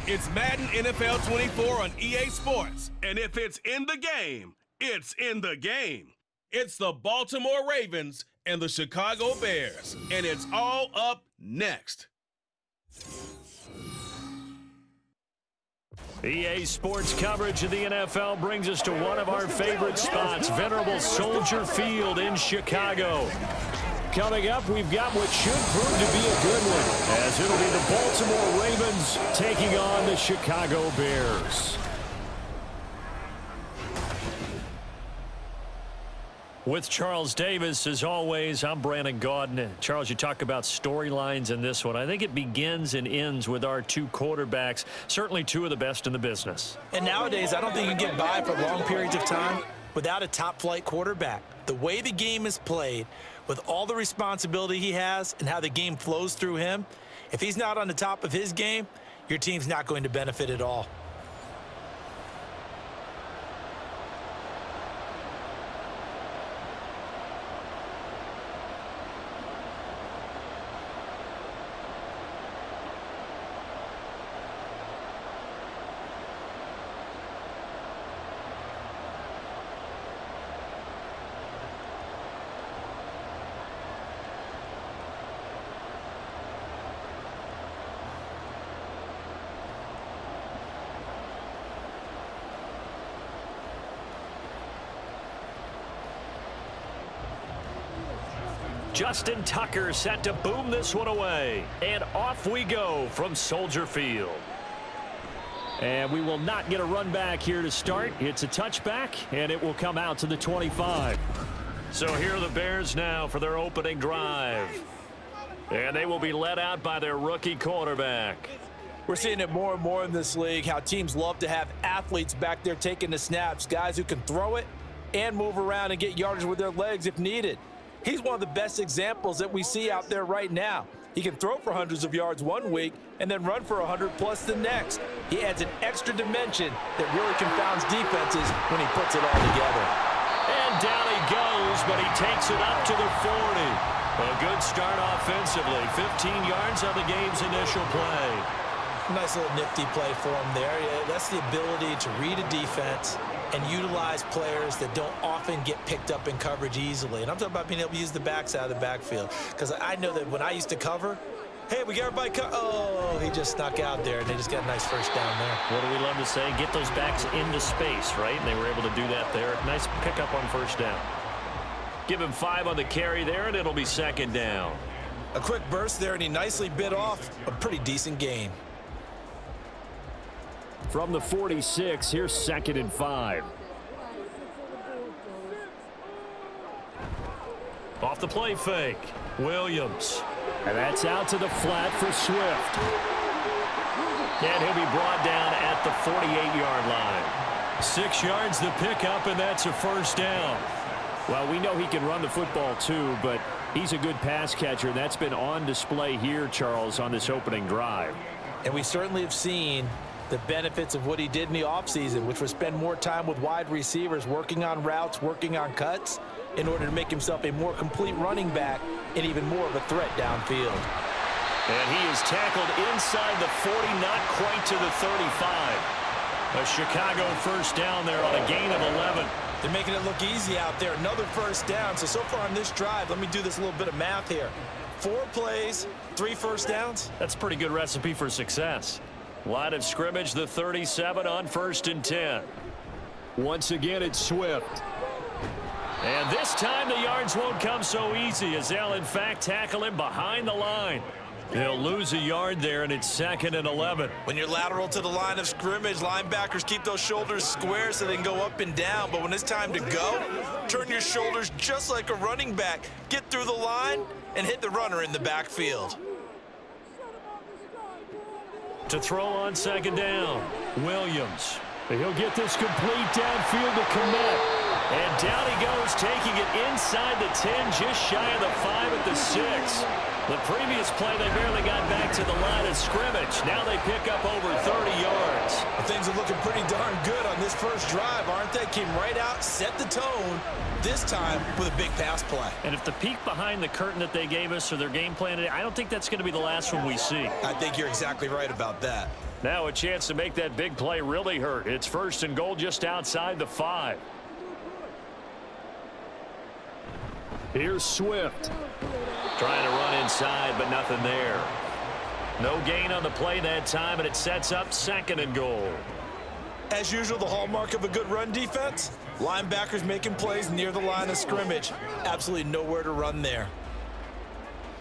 It's Madden NFL 24 on EA Sports. And if it's in the game, it's in the game. It's the Baltimore Ravens and the Chicago Bears. And it's all up next. EA Sports coverage of the NFL brings us to one of our favorite spots, venerable Soldier Field in Chicago. Coming up, we've got what should prove to be a good one, as it'll be the Baltimore Ravens taking on the Chicago Bears. With Charles Davis, as always, I'm Brandon Gaudin. Charles, you talk about storylines in this one. I think it begins and ends with our two quarterbacks, certainly two of the best in the business. And nowadays, I don't think you get by for long periods of time without a top-flight quarterback. The way the game is played, with all the responsibility he has and how the game flows through him, if he's not on the top of his game, your team's not going to benefit at all. Justin Tucker set to boom this one away. And off we go from Soldier Field. And we will not get a run back here to start. It's a touchback, and it will come out to the 25. So here are the Bears now for their opening drive. And they will be led out by their rookie quarterback. We're seeing it more and more in this league, how teams love to have athletes back there taking the snaps, guys who can throw it and move around and get yardage with their legs if needed. He's one of the best examples that we see out there right now. He can throw for hundreds of yards one week and then run for 100+ the next. He adds an extra dimension that really confounds defenses when he puts it all together. And down he goes, but he takes it up to the 40. A good start offensively. 15 yards on the game's initial play. Nice little nifty play for him there. Yeah, that's the ability to read a defense and utilize players that don't often get picked up in coverage easily. And I'm talking about being able to use the backs out of the backfield. Because I know that when I used to cover, hey, we got everybody oh, he just snuck out there, and they just got a nice first down there. What do we love to say? Get those backs into space, right? And they were able to do that there. Nice pickup on first down. Give him 5 on the carry there, and it'll be second down. A quick burst there, and he nicely bit off a pretty decent gain. From the 46, here's 2nd and 5. Off the play fake, Williams. And that's out to the flat for Swift. And he'll be brought down at the 48-yard line. 6 yards the pickup, and that's a first down. Well, we know he can run the football too, but he's a good pass catcher. That's been on display here, Charles, on this opening drive. And we certainly have seen the benefits of what he did in the offseason, which was spend more time with wide receivers, working on routes, working on cuts, in order to make himself a more complete running back and even more of a threat downfield. And he is tackled inside the 40, not quite to the 35. A Chicago first down there on a gain of 11. They're making it look easy out there. Another first down. So far on this drive, let me do this little bit of math here. 4 plays, 3 first downs. That's a pretty good recipe for success. Line of scrimmage, the 37 on 1st and 10. Once again, it's Swift. And this time the yards won't come so easy, as they'll in fact tackle him behind the line. He'll lose a yard there, and it's 2nd and 11. When you're lateral to the line of scrimmage, linebackers keep those shoulders square so they can go up and down. But when it's time to go, turn your shoulders just like a running back. Get through the line and hit the runner in the backfield. To throw on 2nd down, Williams. He'll get this complete downfield to Kmet. And down he goes, taking it inside the 10, just shy of the 5 at the 6. The previous play, they barely got back to the line of scrimmage. Now they pick up over 30 yards. Well, things are looking pretty darn good on this first drive, aren't they? Came right out, set the tone, this time with a big pass play. And if the peek behind the curtain that they gave us or their game plan today, I don't think that's going to be the last one we see. I think you're exactly right about that. Now a chance to make that big play really hurt. It's 1st and goal just outside the 5. Here's Swift. Trying to run inside, but nothing there. No gain on the play that time, and it sets up 2nd and goal. As usual, the hallmark of a good run defense, linebackers making plays near the line of scrimmage. Absolutely nowhere to run there.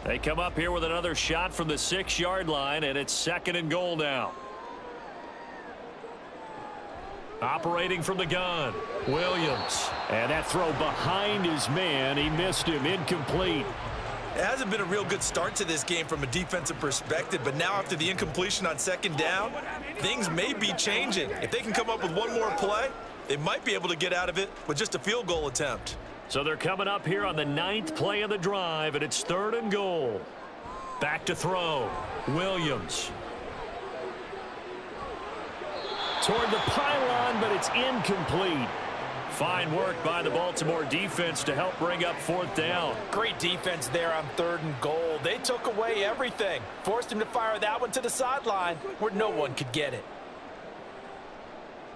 They come up here with another shot from the 6-yard line, and it's 2nd and goal now. Operating from the gun, Williams. And that throw behind his man. He missed him, incomplete. It hasn't been a real good start to this game from a defensive perspective, but now after the incompletion on 2nd down, things may be changing. If they can come up with one more play, they might be able to get out of it with just a field goal attempt. So they're coming up here on the 9th play of the drive, and it's 3rd and goal. Back to throw, Williams. Toward the pylon, but it's incomplete. Fine work by the Baltimore defense to help bring up 4th down. Great defense there on 3rd and goal. They took away everything. Forced him to fire that one to the sideline where no one could get it.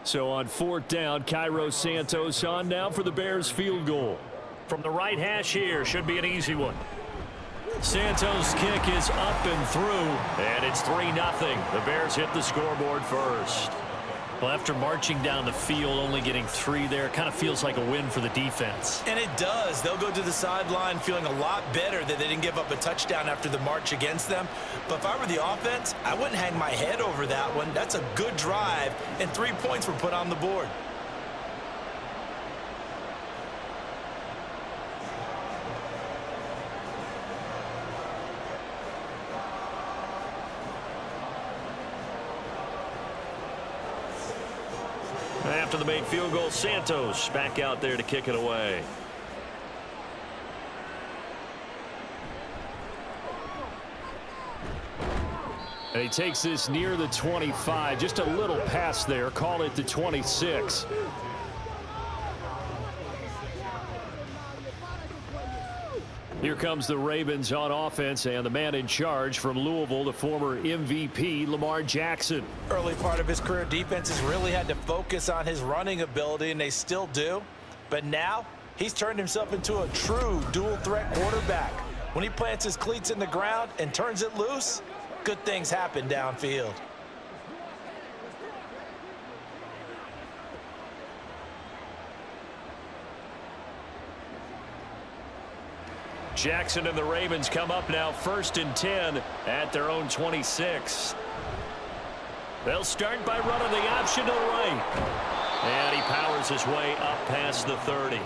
So on 4th down, Cairo Santos on now for the Bears field goal. From the right hash here, should be an easy one. Santos' kick is up and through, and it's 3-0. The Bears hit the scoreboard first. Well, after marching down the field, only getting 3 there, it kind of feels like a win for the defense. And it does. They'll go to the sideline feeling a lot better that they didn't give up a touchdown after the march against them. But if I were the offense, I wouldn't hang my head over that one. That's a good drive, and 3 points were put on the board. After the made field goal, Santos back out there to kick it away. And he takes this near the 25. Just a little pass there. Call it the 26. Here comes the Ravens on offense, and the man in charge from Louisville, the former MVP, Lamar Jackson. Early part of his career, defenses really had to focus on his running ability, and they still do. But now, he's turned himself into a true dual-threat quarterback. When he plants his cleats in the ground and turns it loose, good things happen downfield. Jackson and the Ravens come up now 1st and 10 at their own 26. They'll start by running the option to the right. And he powers his way up past the 30.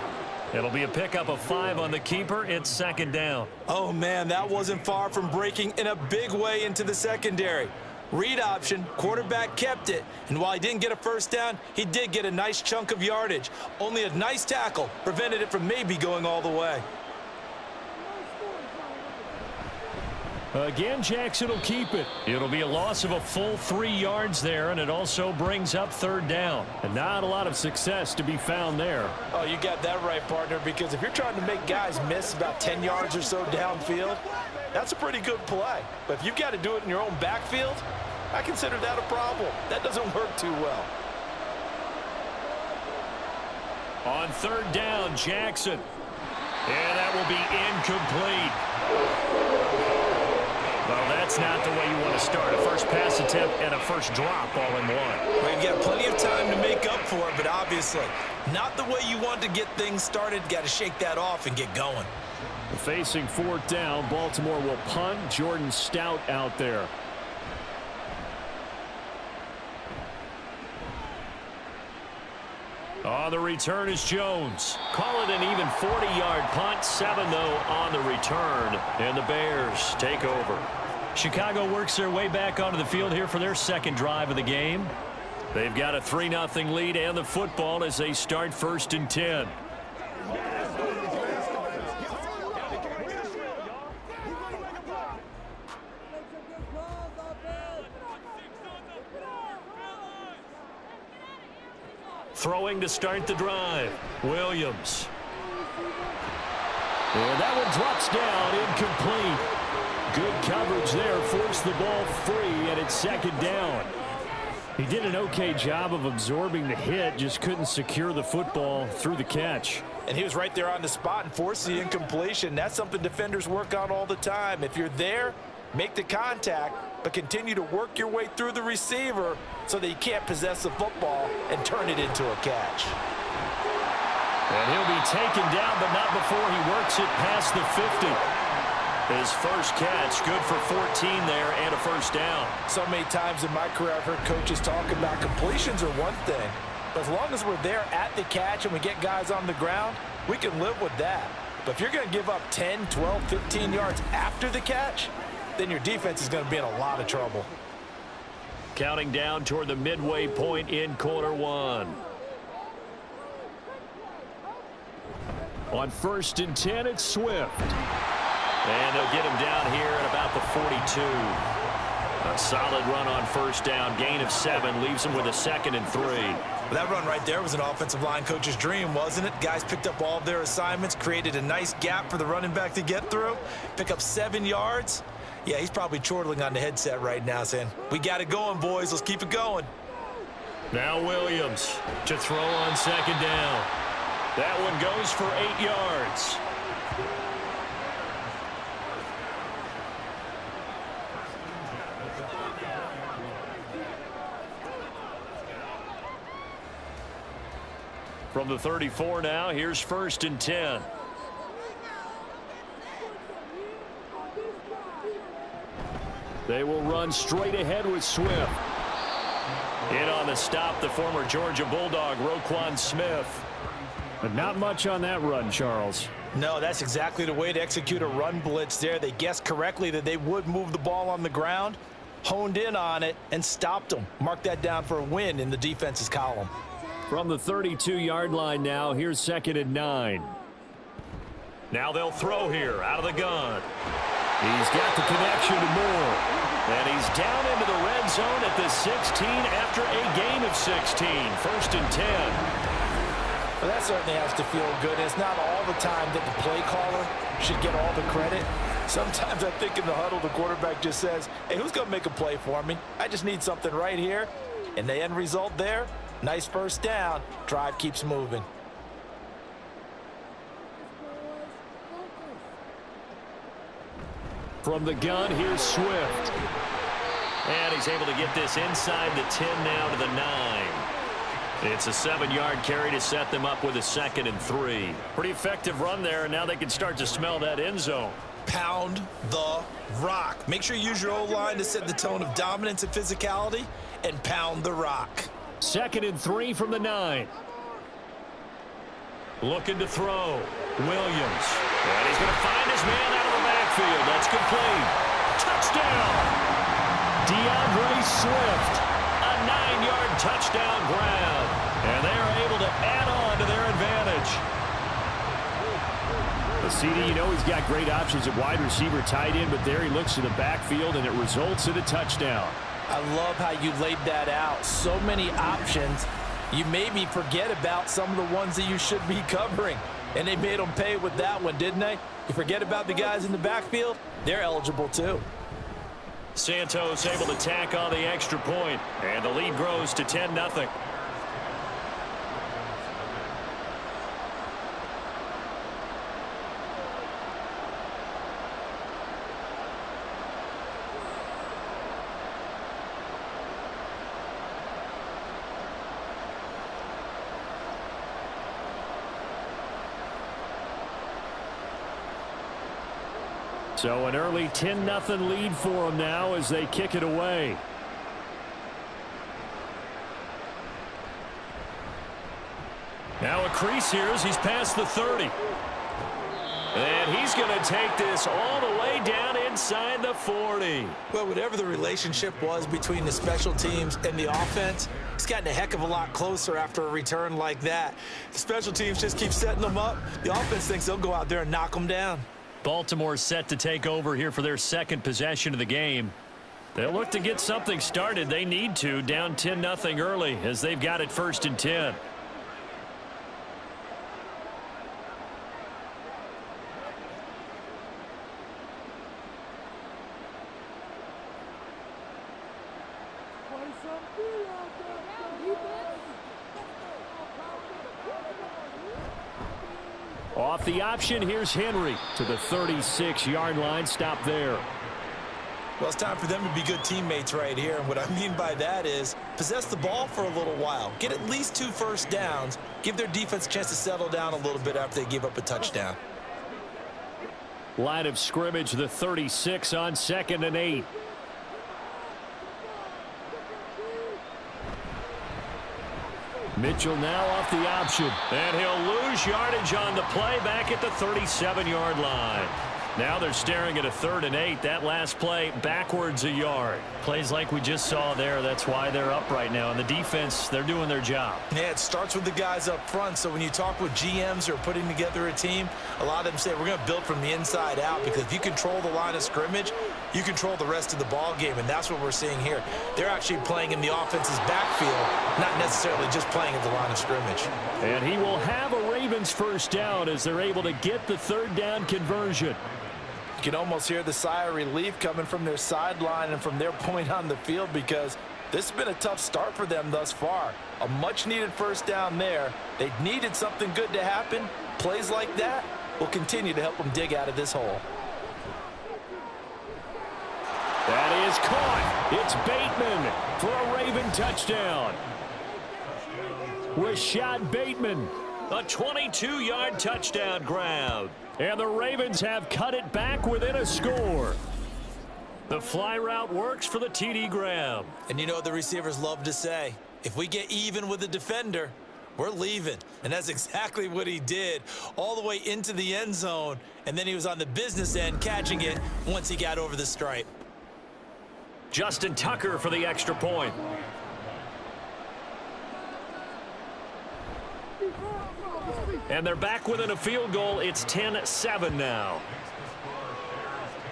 It'll be a pickup of 5 on the keeper. It's 2nd down. Oh, man, that wasn't far from breaking in a big way into the secondary. Read option, quarterback kept it, and while he didn't get a 1st down, he did get a nice chunk of yardage. Only a nice tackle prevented it from maybe going all the way. Again, Jackson will keep it. It'll be a loss of a full 3 yards there, and it also brings up 3rd down. And not a lot of success to be found there. Oh, you got that right, partner, because if you're trying to make guys miss about 10 yards or so downfield, that's a pretty good play. But if you've got to do it in your own backfield, I consider that a problem. That doesn't work too well. On 3rd down, Jackson. And that will be incomplete. Well, that's not the way you want to start. A first pass attempt and a first drop all in one. Well, you've got plenty of time to make up for it, but obviously not the way you want to get things started. Got to shake that off and get going. Facing 4th down, Baltimore will punt. Jordan Stout out there. On the return is Jones. Call it an even 40-yard punt. 7, though, on the return. And the Bears take over. Chicago works their way back onto the field here for their 2nd drive of the game. They've got a 3-0 lead and the football as they start 1st and 10. Throwing to start the drive, Williams. And that one drops down, incomplete. Good coverage there, forced the ball free, and it's second down. He did an okay job of absorbing the hit, just couldn't secure the football through the catch. And he was right there on the spot and forced the incompletion. That's something defenders work on all the time. If you're there, make the contact, but continue to work your way through the receiver so that you can't possess the football and turn it into a catch. And he'll be taken down, but not before he works it past the 50. His first catch, good for 14 there and a first down. So many times in my career I've heard coaches talk about completions are one thing, but as long as we're there at the catch and we get guys on the ground, we can live with that. But if you're going to give up 10, 12, 15 yards after the catch, then your defense is going to be in a lot of trouble. Counting down toward the midway point in quarter one. On 1st and 10, it's Swift. And they'll get him down here at about the 42. A solid run on first down. Gain of 7 leaves him with a 2nd and 3. That run right there was an offensive line coach's dream, wasn't it? Guys picked up all of their assignments, created a nice gap for the running back to get through, pick up 7 yards. Yeah, he's probably chortling on the headset right now saying, we got it going, boys. Let's keep it going. Now Williams to throw on second down. That one goes for 8 yards. From the 34 now, here's 1st and 10. They will run straight ahead with Swift. In on the stop, the former Georgia Bulldog, Roquan Smith. But not much on that run, Charles. No, that's exactly the way to execute a run blitz there. They guessed correctly that they would move the ball on the ground, honed in on it, and stopped them. Mark that down for a win in the defense's column. From the 32-yard line now, here's 2nd and 9. Now they'll throw here out of the gun. He's got the connection to Moore. And he's down into the red zone at the 16 after a gain of 16. 1st and 10. Well, that certainly has to feel good. It's not all the time that the play caller should get all the credit. Sometimes I think in the huddle, the quarterback just says, hey, who's going to make a play for me? I just need something right here. And the end result there, nice first down. Drive keeps moving. From the gun, here's Swift. And he's able to get this inside the 10 now to the 9. It's a 7-yard carry to set them up with a 2nd and 3. Pretty effective run there, and now they can start to smell that end zone. Pound the rock. Make sure you use your O-line to set the tone of dominance and physicality, and pound the rock. 2nd and 3 from the 9. Looking to throw. Williams. And he's going to find his man out of the backfield. That's complete. Touchdown. DeAndre Swift. A 9-yard touchdown grab. And they are able to add on to their advantage. The CD, you know he's got great options at wide receiver, tight end, but there he looks to the backfield, and it results in a touchdown. I love how you laid that out. So many options. You maybe forget about some of the ones that you should be covering. And they made them pay with that one, didn't they? You forget about the guys in the backfield, they're eligible too. Santos able to tack on the extra point, and the lead grows to 10-0. So an early 10-0 lead for them now as they kick it away. Now a crease here as he's past the 30. And he's going to take this all the way down inside the 40. Well, whatever the relationship was between the special teams and the offense, it's gotten a heck of a lot closer after a return like that. The special teams just keep setting them up. The offense thinks they'll go out there and knock them down. Baltimore set to take over here for their second possession of the game. They'll look to get something started. They need to, down 10-0 early as they've got it 1st and 10. Off the option, here's Henry to the 36-yard line. Stop there. Well, it's time for them to be good teammates right here. And what I mean by that is possess the ball for a little while. Get at least 2 first downs. Give their defense a chance to settle down a little bit after they give up a touchdown. Line of scrimmage, the 36 on 2nd and 8. Mitchell now off the option. And he'll lose yardage on the play back at the 37-yard line. Now they're staring at a 3rd and 8. That last play backwards a yard. Plays like we just saw there. That's why they're up right now. And the defense, they're doing their job. Yeah, it starts with the guys up front. So when you talk with GMs who are putting together a team, a lot of them say we're going to build from the inside out, because if you control the line of scrimmage, you control the rest of the ball game. And that's what we're seeing here. They're actually playing in the offense's backfield, not necessarily just playing at the line of scrimmage. And he will have a Ravens first down as they're able to get the 3rd down conversion. You can almost hear the sigh of relief coming from their sideline and from their point on the field, because this has been a tough start for them thus far. A much-needed first down there. They needed something good to happen. Plays like that will continue to help them dig out of this hole. That is caught. It's Bateman for a Raven touchdown. Rashad Bateman, a 22-yard touchdown grab. And the Ravens have cut it back within a score. The fly route works for the TD grab. And you know what the receivers love to say? If we get even with the defender, we're leaving. And that's exactly what he did, all the way into the end zone. And then he was on the business end catching it once he got over the stripe. Justin Tucker for the extra point. And they're back within a field goal. It's 10-7 now.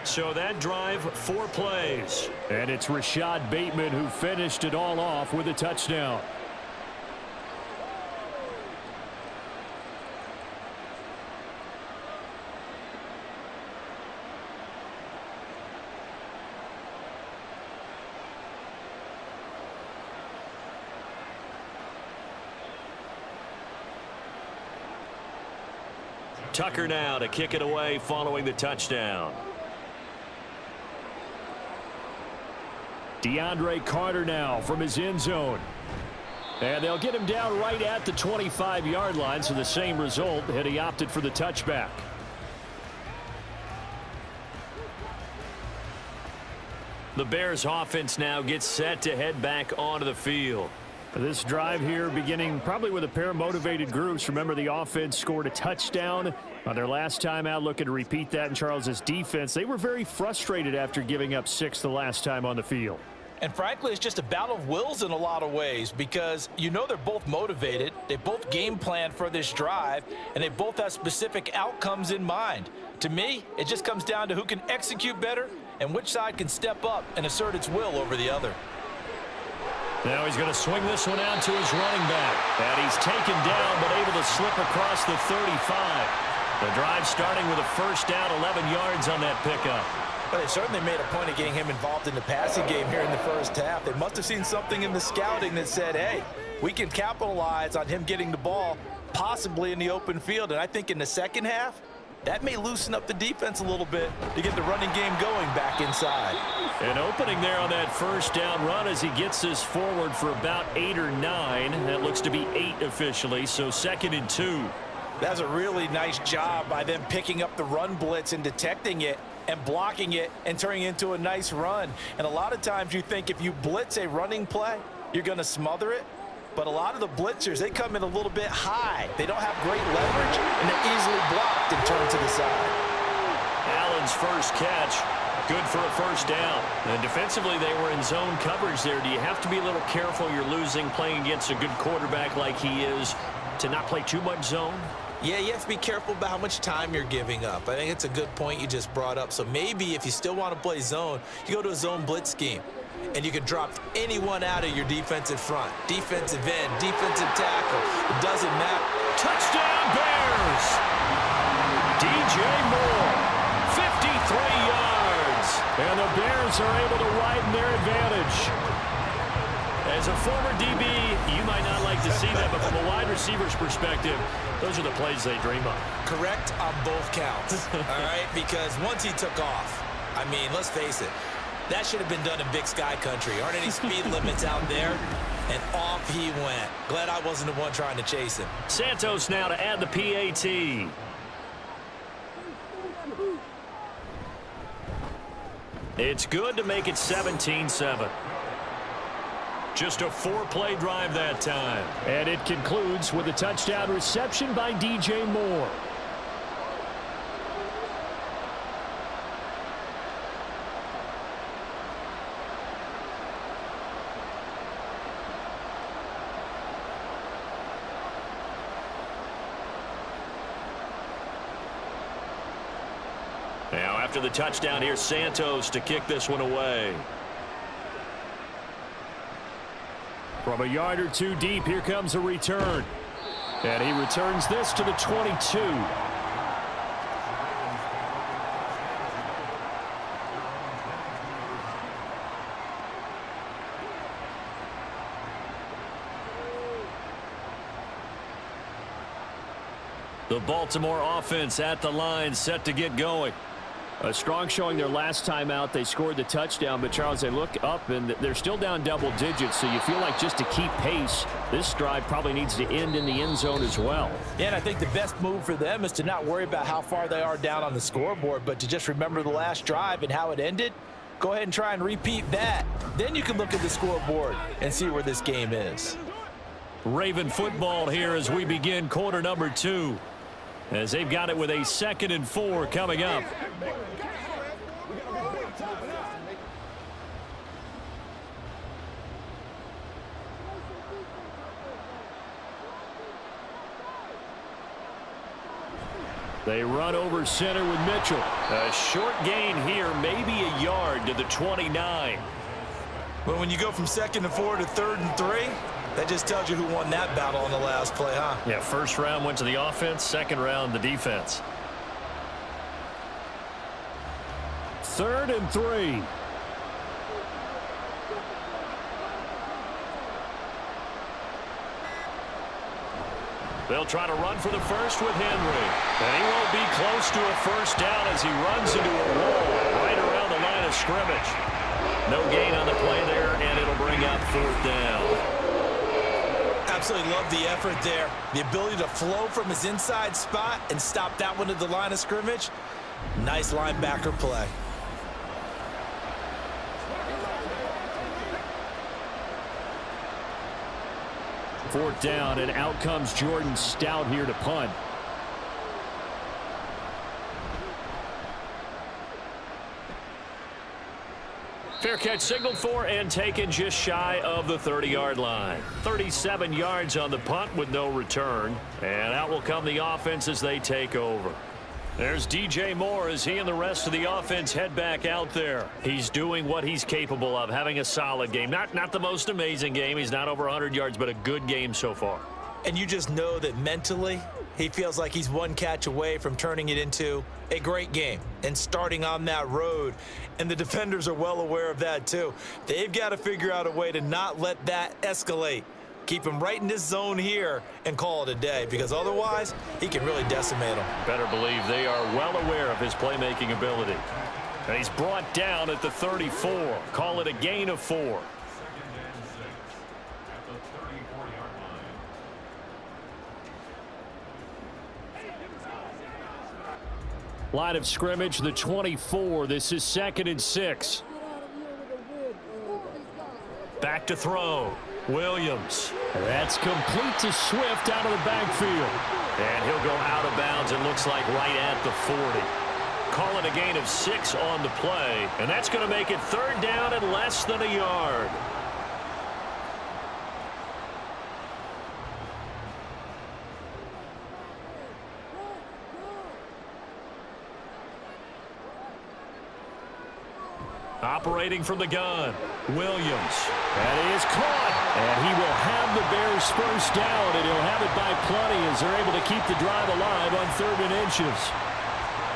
So that drive, 4 plays. And it's Rashad Bateman who finished it all off with a touchdown. Tucker now to kick it away following the touchdown. DeAndre Carter now from his end zone. And they'll get him down right at the 25-yard line, so the same result had he opted for the touchback. The Bears offense now gets set to head back onto the field. This drive here beginning probably with a pair of motivated groups. Remember, the offense scored a touchdown on their last time out. Looking to repeat that in Charles's defense. They were very frustrated after giving up 6 the last time on the field. And frankly, it's just a battle of wills in a lot of ways, because you know they're both motivated. They both game plan for this drive, and they both have specific outcomes in mind. To me, it just comes down to who can execute better and which side can step up and assert its will over the other. Now he's going to swing this one out to his running back. And he's taken down but able to slip across the 35. The drive starting with a first down, 11 yards on that pickup. Well, they certainly made a point of getting him involved in the passing game here in the first half. They must have seen something in the scouting that said, hey, we can capitalize on him getting the ball possibly in the open field. And I think in the second half, that may loosen up the defense a little bit to get the running game going back inside. An opening there on that first down run as he gets this forward for about 8 or 9. That looks to be 8 officially, so 2nd and 2. That's a really nice job by them picking up the run blitz and detecting it and blocking it and turning it into a nice run. And a lot of times you think if you blitz a running play, you're going to smother it. But a lot of the blitzers, they come in a little bit high. They don't have great leverage, and they're easily blocked and turned to the side. Allen's first catch, good for a first down. And defensively, they were in zone coverage there. Do you have to be a little careful? You're losing, playing against a good quarterback like he is, to not play too much zone? Yeah, you have to be careful about how much time you're giving up. I think it's a good point you just brought up. So maybe if you still want to play zone, you go to a zone blitz scheme. And you can drop anyone out of your defensive front. Defensive end, defensive tackle. It doesn't matter. Touchdown Bears! DJ Moore, 53 yards. And the Bears are able to widen their advantage. As a former DB, you might not like to see that, but from a wide receiver's perspective, those are the plays they dream of. Correct on both counts, all right? Because once he took off, I mean, let's face it, that should have been done in Big Sky country. Aren't any speed limits out there? And off he went. Glad I wasn't the one trying to chase him. Santos now to add the PAT. It's good to make it 17-7. Just a 4-play drive that time. And it concludes with a touchdown reception by DJ Moore. Now after the touchdown, here's Santos to kick this one away. From a yard or two deep, here comes a return. And he returns this to the 22. The Baltimore offense at the line, set to get going. A strong showing their last time out. They scored the touchdown, but Charles, they look up and they're still down double digits, so you feel like just to keep pace, this drive probably needs to end in the end zone as well. Yeah, and I think the best move for them is to not worry about how far they are down on the scoreboard, but to just remember the last drive and how it ended. Go ahead and try and repeat that. Then you can look at the scoreboard and see where this game is. Raven football here as we begin quarter number 2. As they've got it with a 2nd and 4 coming up. They run over center with Mitchell. A short gain here, maybe a yard to the 29. But when you go from 2nd and 4 to 3rd and 3, that just tells you who won that battle on the last play, huh? Yeah, first round went to the offense, second round the defense. 3rd and 3. They'll try to run for the first with Henry. And he won't be close to a first down as he runs into a wall right around the line of scrimmage. No gain on the play there, and it'll bring up 4th down. Absolutely love the effort there. The ability to flow from his inside spot and stop that one at the line of scrimmage. Nice linebacker play. Fourth down, and out comes Jordan Stout here to punt. Fair catch signaled for and taken just shy of the 30-yard line. 37 yards on the punt with no return. And out will come the offense as they take over. There's DJ Moore as he and the rest of the offense head back out there. He's doing what he's capable of, having a solid game. Not the most amazing game. He's not over 100 yards, but a good game so far. And you just know that mentally, he feels like he's one catch away from turning it into a great game and starting on that road. And the defenders are well aware of that too. They've got to figure out a way to not let that escalate. Keep him right in this zone here and call it a day, because otherwise he can really decimate them. Better believe they are well aware of his playmaking ability. And he's brought down at the 34. Call it a gain of 4. Line of scrimmage, the 24. This is 2nd and 6. Back to throw. Williams. That's complete to Swift out of the backfield. And he'll go out of bounds, it looks like right at the 40. Call it a gain of 6 on the play. And that's going to make it 3rd down and less than a yard. Operating from the gun, Williams. That is caught. And he will have the Bears first down, and he'll have it by plenty as they're able to keep the drive alive on 3rd and inches.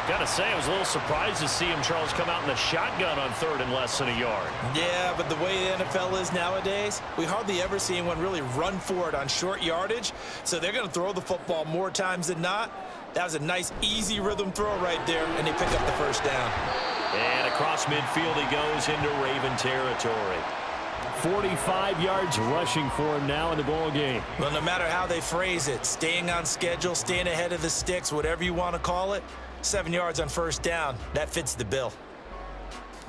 Gotta say, I was a little surprised to see him, Charles, come out in the shotgun on third and less than a yard. Yeah, but the way the NFL is nowadays, we hardly ever see anyone really run for it on short yardage. So they're going to throw the football more times than not. That was a nice, easy rhythm throw right there, and they pick up the first down. And across midfield he goes into Raven territory. 45 yards rushing for him now in the ball game. Well, no matter how they phrase it, staying on schedule, staying ahead of the sticks, whatever you want to call it, 7 yards on first down, that fits the bill.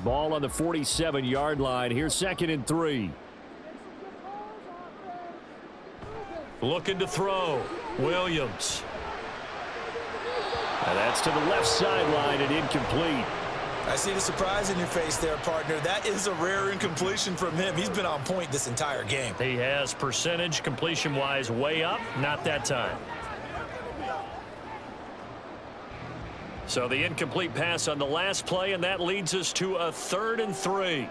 Ball on the 47-yard line. Here's 2nd and 3. Looking to throw. Williams. And that's to the left sideline and incomplete. I see the surprise in your face there, partner. That is a rare incompletion from him. He's been on point this entire game. He has percentage completion-wise way up. Not that time. So the incomplete pass on the last play, and that leads us to a 3rd and 3.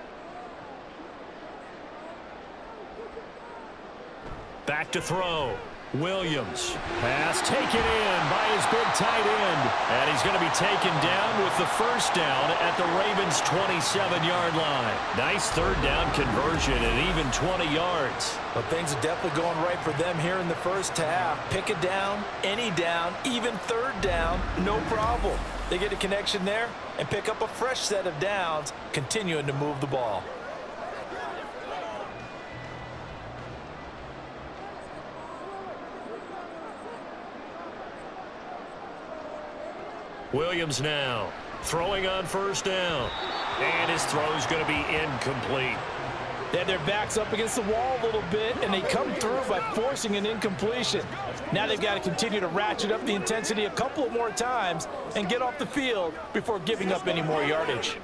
Back to throw. Williams. Pass taken in by his big tight end. And he's going to be taken down with the first down at the Ravens' 27-yard line. Nice 3rd down conversion and even 20 yards. But things are definitely going right for them here in the first half. Pick a down, any down, even 3rd down, no problem. They get a connection there and pick up a fresh set of downs, continuing to move the ball. Williams now throwing on first down. And his throw is going to be incomplete. They had their backs up against the wall a little bit, and they come through by forcing an incompletion. Now they've got to continue to ratchet up the intensity a couple of more times and get off the field before giving up any more yardage.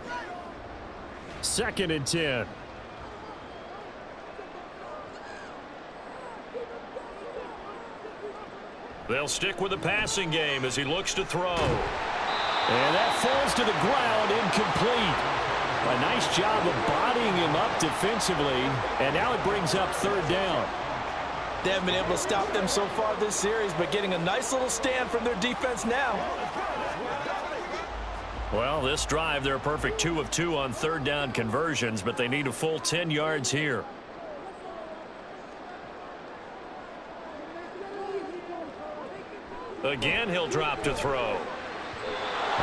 2nd and 10. They'll stick with the passing game as he looks to throw. And that falls to the ground, incomplete. A nice job of bodying him up defensively, and now it brings up 3rd down. They haven't been able to stop them so far this series, but getting a nice little stand from their defense now. Well, this drive, they're a perfect 2 of 2 on 3rd down conversions, but they need a full 10 yards here. Again, he'll drop to throw.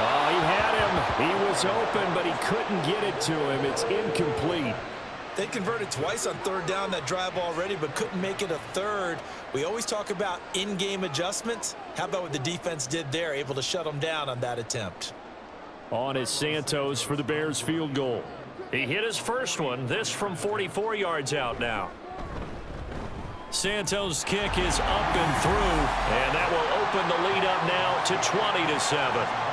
Oh, he had him. He was open, but he couldn't get it to him. It's incomplete. They converted twice on 3rd down that drive already, but couldn't make it a 3rd. We always talk about in-game adjustments. How about what the defense did there, able to shut them down on that attempt? On is Santos for the Bears field goal. He hit his first one, this from 44 yards out now. Santos' kick is up and through, and that will open the lead up now to 20-7.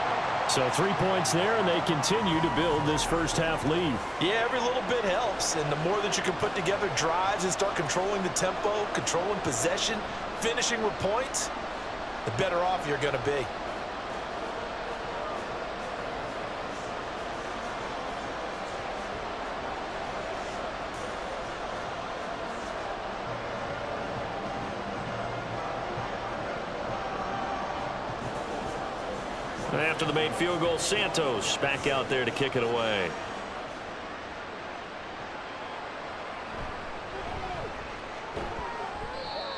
So 3 points there, and they continue to build this first half lead. Yeah, every little bit helps, and the more that you can put together drives and start controlling the tempo, controlling possession, finishing with points, the better off you're going to be. After the made field goal, Santos back out there to kick it away.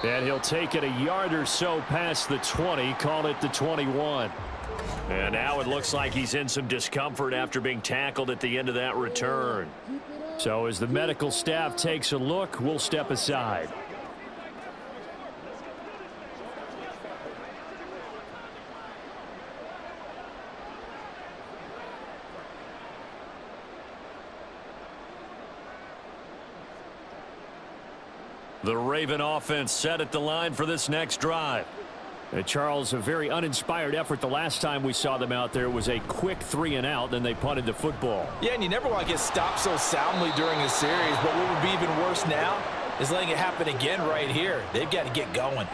And he'll take it a yard or so past the 20, call it the 21. And now it looks like he's in some discomfort after being tackled at the end of that return. So as the medical staff takes a look, we'll step aside. The Raven offense set at the line for this next drive. Charles, a very uninspired effort the last time we saw them out there was a quick 3 and out, then they punted the football. Yeah, and you never want to get stopped so soundly during a series, but what would be even worse now is letting it happen again right here. They've got to get going.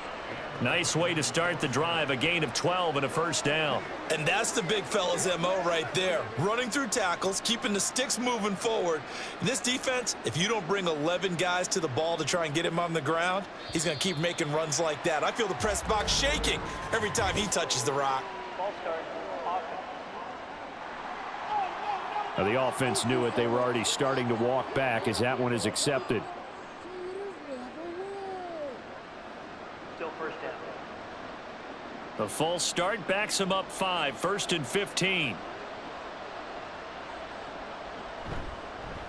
Nice way to start the drive, a gain of 12 and a first down. And that's the big fella's MO right there. Running through tackles, keeping the sticks moving forward. In this defense, if you don't bring 11 guys to the ball to try and get him on the ground, he's going to keep making runs like that. I feel the press box shaking every time he touches the rock. Ball start. Offense. Now, the offense knew it. They were already starting to walk back as that one is accepted. Still first down. The false start backs him up 5, 1st and 15.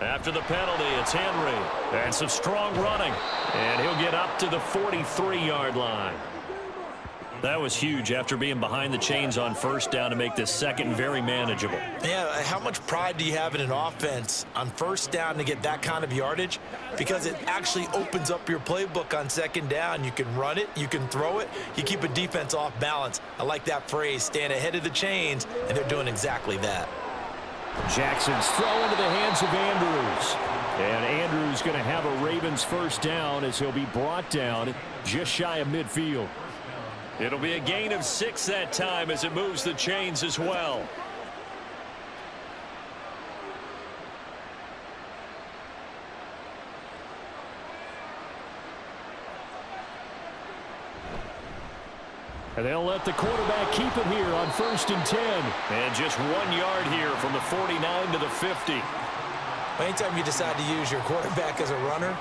After the penalty, it's Henry. And some strong running. And he'll get up to the 43-yard line. That was huge after being behind the chains on first down to make this second very manageable. Yeah, how much pride do you have in an offense on first down to get that kind of yardage? Because it actually opens up your playbook on second down. You can run it, you can throw it, you keep a defense off balance. I like that phrase, staying ahead of the chains, and they're doing exactly that. Jackson's throw into the hands of Andrews. And Andrews going to have a Ravens first down as he'll be brought down just shy of midfield. It'll be a gain of 6 that time as it moves the chains as well. And they'll let the quarterback keep it here on 1st and 10. And just 1 yard here from the 49 to the 50. Anytime you decide to use your quarterback as a runner,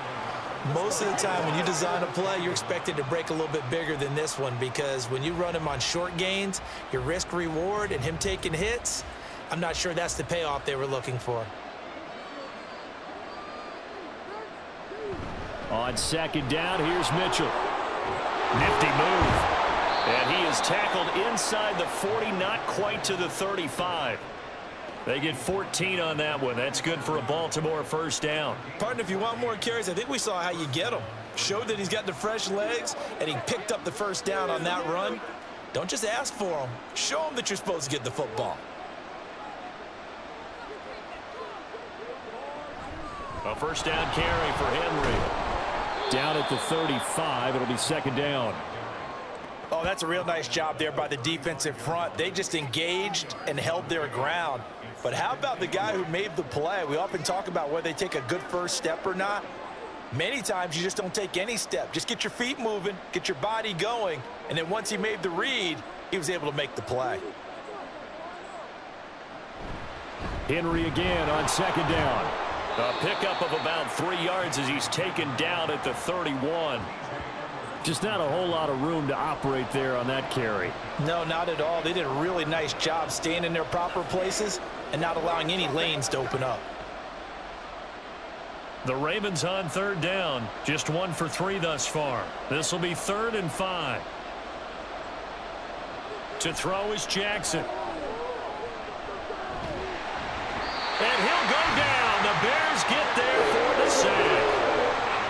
most of the time when you design a play, you're expected to break a little bit bigger than this one, because when you run him on short gains, your risk reward and him taking hits, I'm not sure that's the payoff they were looking for. On second down, here's Mitchell. Nifty move. And he is tackled inside the 40, not quite to the 35. They get 14 on that one. That's good for a Baltimore first down. Partner, if you want more carries, I think we saw how you get them. Showed that he's got the fresh legs, and he picked up the first down on that run. Don't just ask for them. Show them that you're supposed to get the football. A first down carry for Henry. Down at the 35. It'll be second down. Oh, that's a real nice job there by the defensive front. They just engaged and held their ground. But how about the guy who made the play? We often talk about whether they take a good first step or not. Many times you just don't take any step. Just get your feet moving, get your body going, and then once he made the read, he was able to make the play. Henry again on second down. A pickup of about 3 yards as he's taken down at the 31. Just not a whole lot of room to operate there on that carry. No, not at all. They did a really nice job staying in their proper places and not allowing any lanes to open up. The Ravens on third down. Just 1 for 3 thus far. This will be 3rd and 5. To throw is Jackson. And he'll go down. The Bears get there for the sack.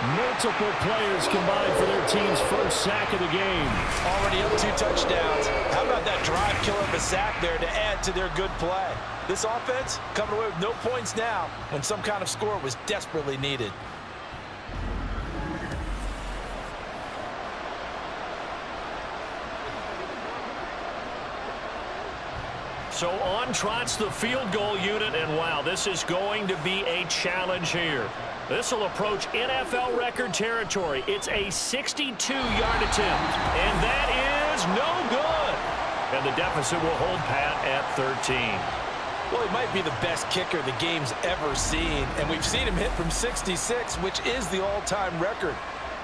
Multiple players combined for their team's first sack of the game. Already up 2 touchdowns. How about that drive killer of a sack there to add to their good play? This offense coming away with no points now when some kind of score was desperately needed. So on trots the field goal unit, and wow, this is going to be a challenge here. This will approach NFL record territory. It's a 62-yard attempt, and that is no good. And the deficit will hold pat at 13. Well, he might be the best kicker the game's ever seen, and we've seen him hit from 66, which is the all-time record.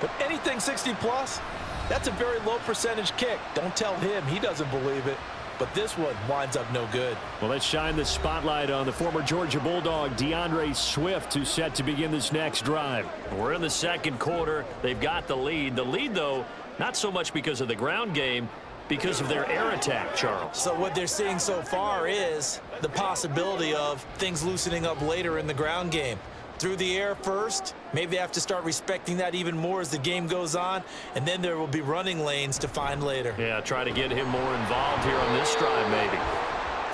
But anything 60-plus, that's a very low percentage kick. Don't tell him he doesn't believe it. But this one winds up no good. Well, let's shine the spotlight on the former Georgia Bulldog, DeAndre Swift, who's set to begin this next drive. We're in the second quarter. They've got the lead. The lead, though, not so much because of the ground game, because of their air attack, Charles. So what they're seeing so far is the possibility of things loosening up later in the ground game. Through the air first, maybe they have to start respecting that even more as the game goes on, and then there will be running lanes to find later. Yeah, try to get him more involved here on this drive maybe.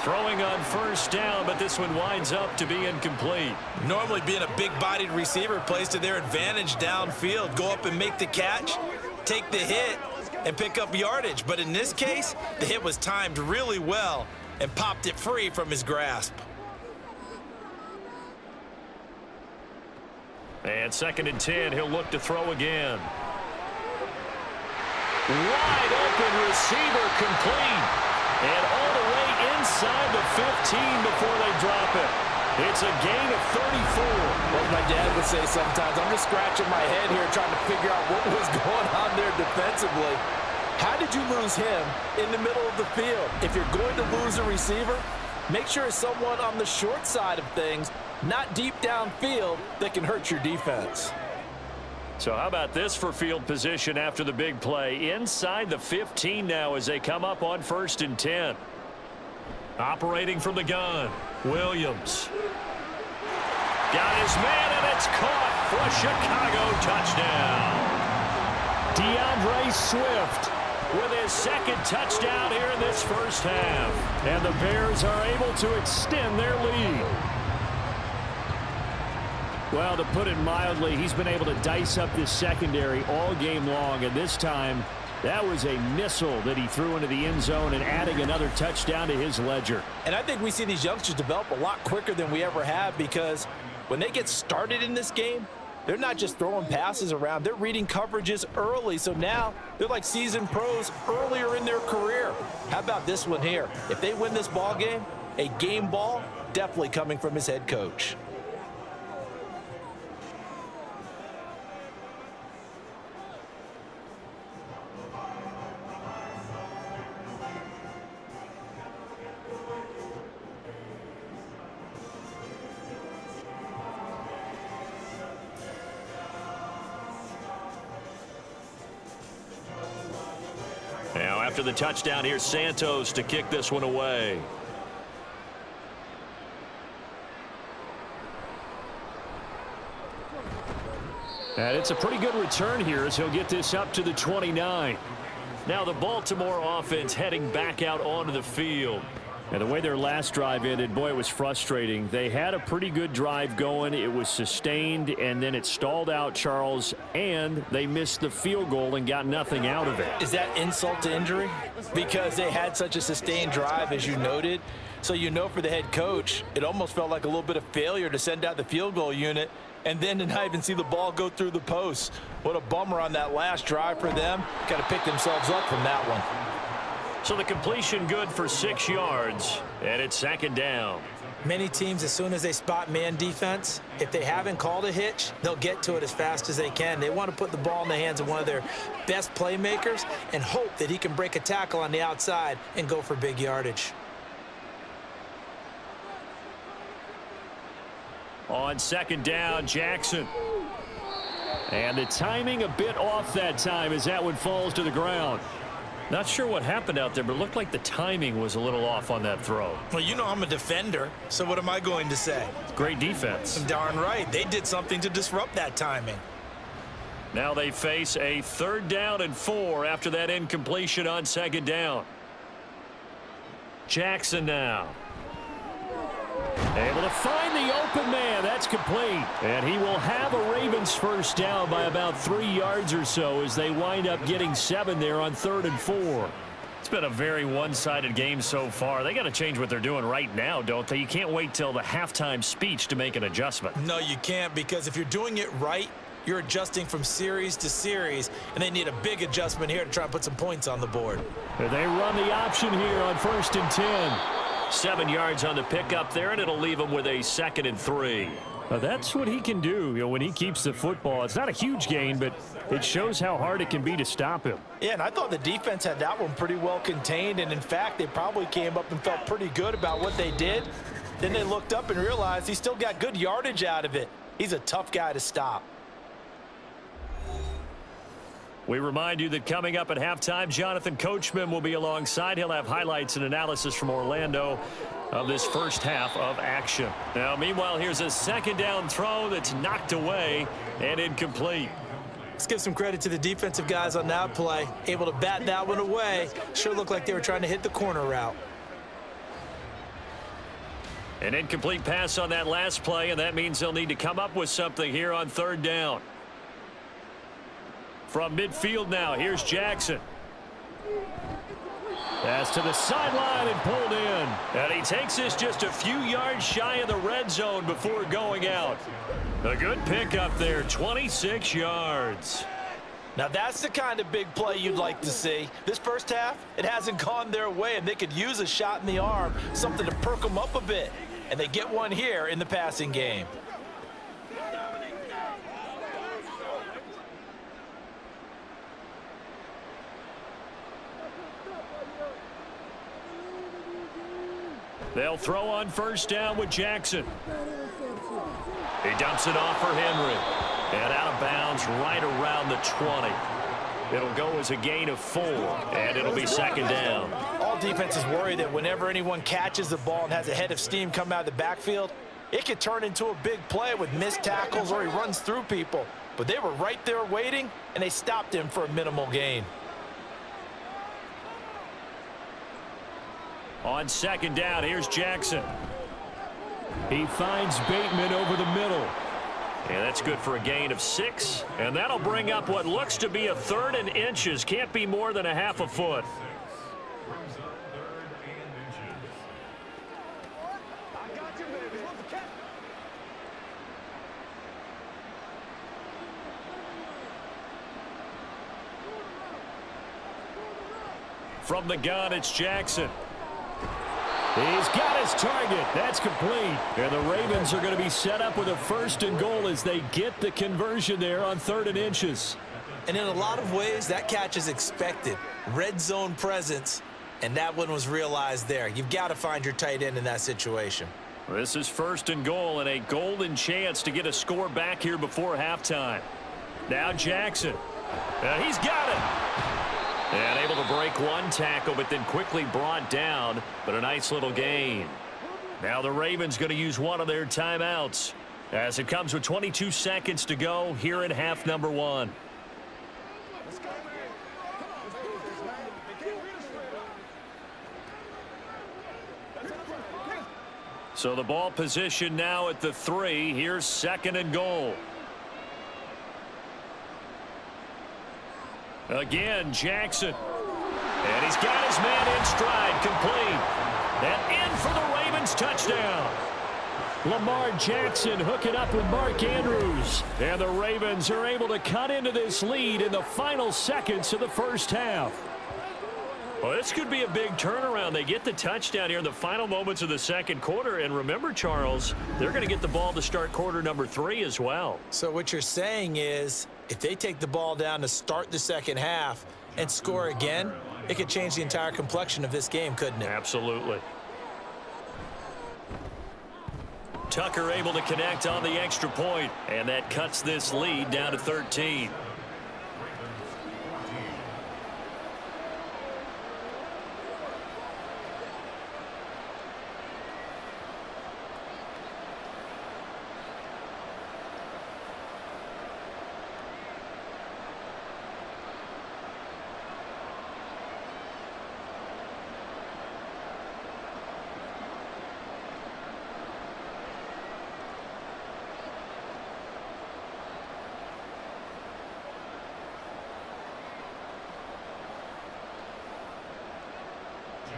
Throwing on first down, but this one winds up to be incomplete. Normally being a big-bodied receiver plays to their advantage downfield. Go up and make the catch, take the hit, and pick up yardage. But in this case, the hit was timed really well and popped it free from his grasp. And 2nd and 10, he'll look to throw again. Wide open receiver complete. And all the way inside the 15 before they drop it. It's a gain of 34. Like my dad would say sometimes, I'm just scratching my head here trying to figure out what was going on there defensively. How did you lose him in the middle of the field? If you're going to lose a receiver, make sure it's someone on the short side of things, not deep downfield, that can hurt your defense. So how about this for field position after the big play? Inside the 15 now as they come up on 1st and 10. Operating from the gun, Williams. Got his man, and it's caught for a Chicago touchdown. DeAndre Swift with his second touchdown here in this first half. And the Bears are able to extend their lead. Well, to put it mildly, he's been able to dice up this secondary all game long, and this time that was a missile that he threw into the end zone and adding another touchdown to his ledger. And I think we see these youngsters develop a lot quicker than we ever have, because when they get started in this game, they're not just throwing passes around. They're reading coverages early, so now they're like seasoned pros earlier in their career. How about this one here? If they win this ball game, a game ball definitely coming from his head coach. Now after the touchdown, here's Santos to kick this one away. And it's a pretty good return here as he'll get this up to the 29. Now the Baltimore offense heading back out onto the field. And the way their last drive ended, boy, it was frustrating. They had a pretty good drive going. It was sustained, and then it stalled out, Charles, and they missed the field goal and got nothing out of it. Is that insult to injury? Because they had such a sustained drive, as you noted. So you know, for the head coach, it almost felt like a little bit of failure to send out the field goal unit and then to not even see the ball go through the post. What a bummer on that last drive for them. Got to pick themselves up from that one. So the completion good for 6 yards, and it's 2nd down. Many teams, as soon as they spot man defense, if they haven't called a hitch, they'll get to it as fast as they can. They want to put the ball in the hands of one of their best playmakers and hope that he can break a tackle on the outside and go for big yardage. On 2nd down, Jackson. And the timing a bit off that time as that one falls to the ground. Not sure what happened out there, but it looked like the timing was a little off on that throw. Well, you know I'm a defender, so what am I going to say? Great defense. Darn right. They did something to disrupt that timing. Now they face a 3rd down and 4 after that incompletion on 2nd down. Jackson now. Able to find the open man. That's complete. And he will have a Ravens first down by about 3 yards or so as they wind up getting 7 there on 3rd and 4. It's been a very one-sided game so far. They got to change what they're doing right now, don't they? You can't wait till the halftime speech to make an adjustment. No, you can't, because if you're doing it right, you're adjusting from series to series, and they need a big adjustment here to try and put some points on the board. They run the option here on 1st and 10. 7 yards on the pickup there, and it'll leave him with a 2nd and 3. That's what he can do, when he keeps the football. It's not a huge gain, but it shows how hard it can be to stop him. Yeah, and I thought the defense had that one pretty well contained, and in fact, they probably came up and felt pretty good about what they did. Then they looked up and realized he still got good yardage out of it. He's a tough guy to stop. We remind you that coming up at halftime, Jonathan Coachman will be alongside. He'll have highlights and analysis from Orlando of this first half of action. Now, meanwhile, here's a 2nd down throw that's knocked away and incomplete. Let's give some credit to the defensive guys on that play. Able to bat that one away. Sure looked like they were trying to hit the corner route. An incomplete pass on that last play, and that means they'll need to come up with something here on 3rd down. From midfield now, here's Jackson. Pass to the sideline and pulled in. And he takes this just a few yards shy of the red zone before going out. A good pickup there, 26 yards. Now that's the kind of big play you'd like to see. This first half, it hasn't gone their way, and they could use a shot in the arm, something to perk them up a bit. and they get one here in the passing game. They'll throw on first down with Jackson. He dumps it off for Henry. And out of bounds right around the 20. It'll go as a gain of 4, and it'll be second down. All defenses worry that whenever anyone catches the ball and has a head of steam come out of the backfield, it could turn into a big play with missed tackles or he runs through people. But they were right there waiting, and they stopped him for a minimal gain. On second down, here's Jackson. He finds Bateman over the middle. And that's good for a gain of 6. And that'll bring up what looks to be a 3rd and inches. Can't be more than a half a foot. From the gun, it's Jackson. He's got his target. That's complete. And the Ravens are going to be set up with a 1st and goal as they get the conversion there on 3rd and inches. And in a lot of ways, that catch is expected. Red zone presence, and that one was realized there. You've got to find your tight end in that situation. This is 1st and goal and a golden chance to get a score back here before halftime. Now Jackson. He's got it. And able to break one tackle, but then quickly brought down, but a nice little gain. Now the Ravens going to use one of their timeouts as it comes with 22 seconds to go here in half number 1. So the ball position now at the 3. Here's 2nd and goal. Again, Jackson. And he's got his man in stride, complete. And in for the Ravens touchdown. Lamar Jackson hooking up with Mark Andrews. And the Ravens are able to cut into this lead in the final seconds of the first half. Well, this could be a big turnaround. They get the touchdown here in the final moments of the second quarter. And remember, Charles, they're going to get the ball to start quarter number 3 as well. So what you're saying is, if they take the ball down to start the second half and score again, it could change the entire complexion of this game, couldn't it? Absolutely. Tucker able to connect on the extra point, and that cuts this lead down to 13.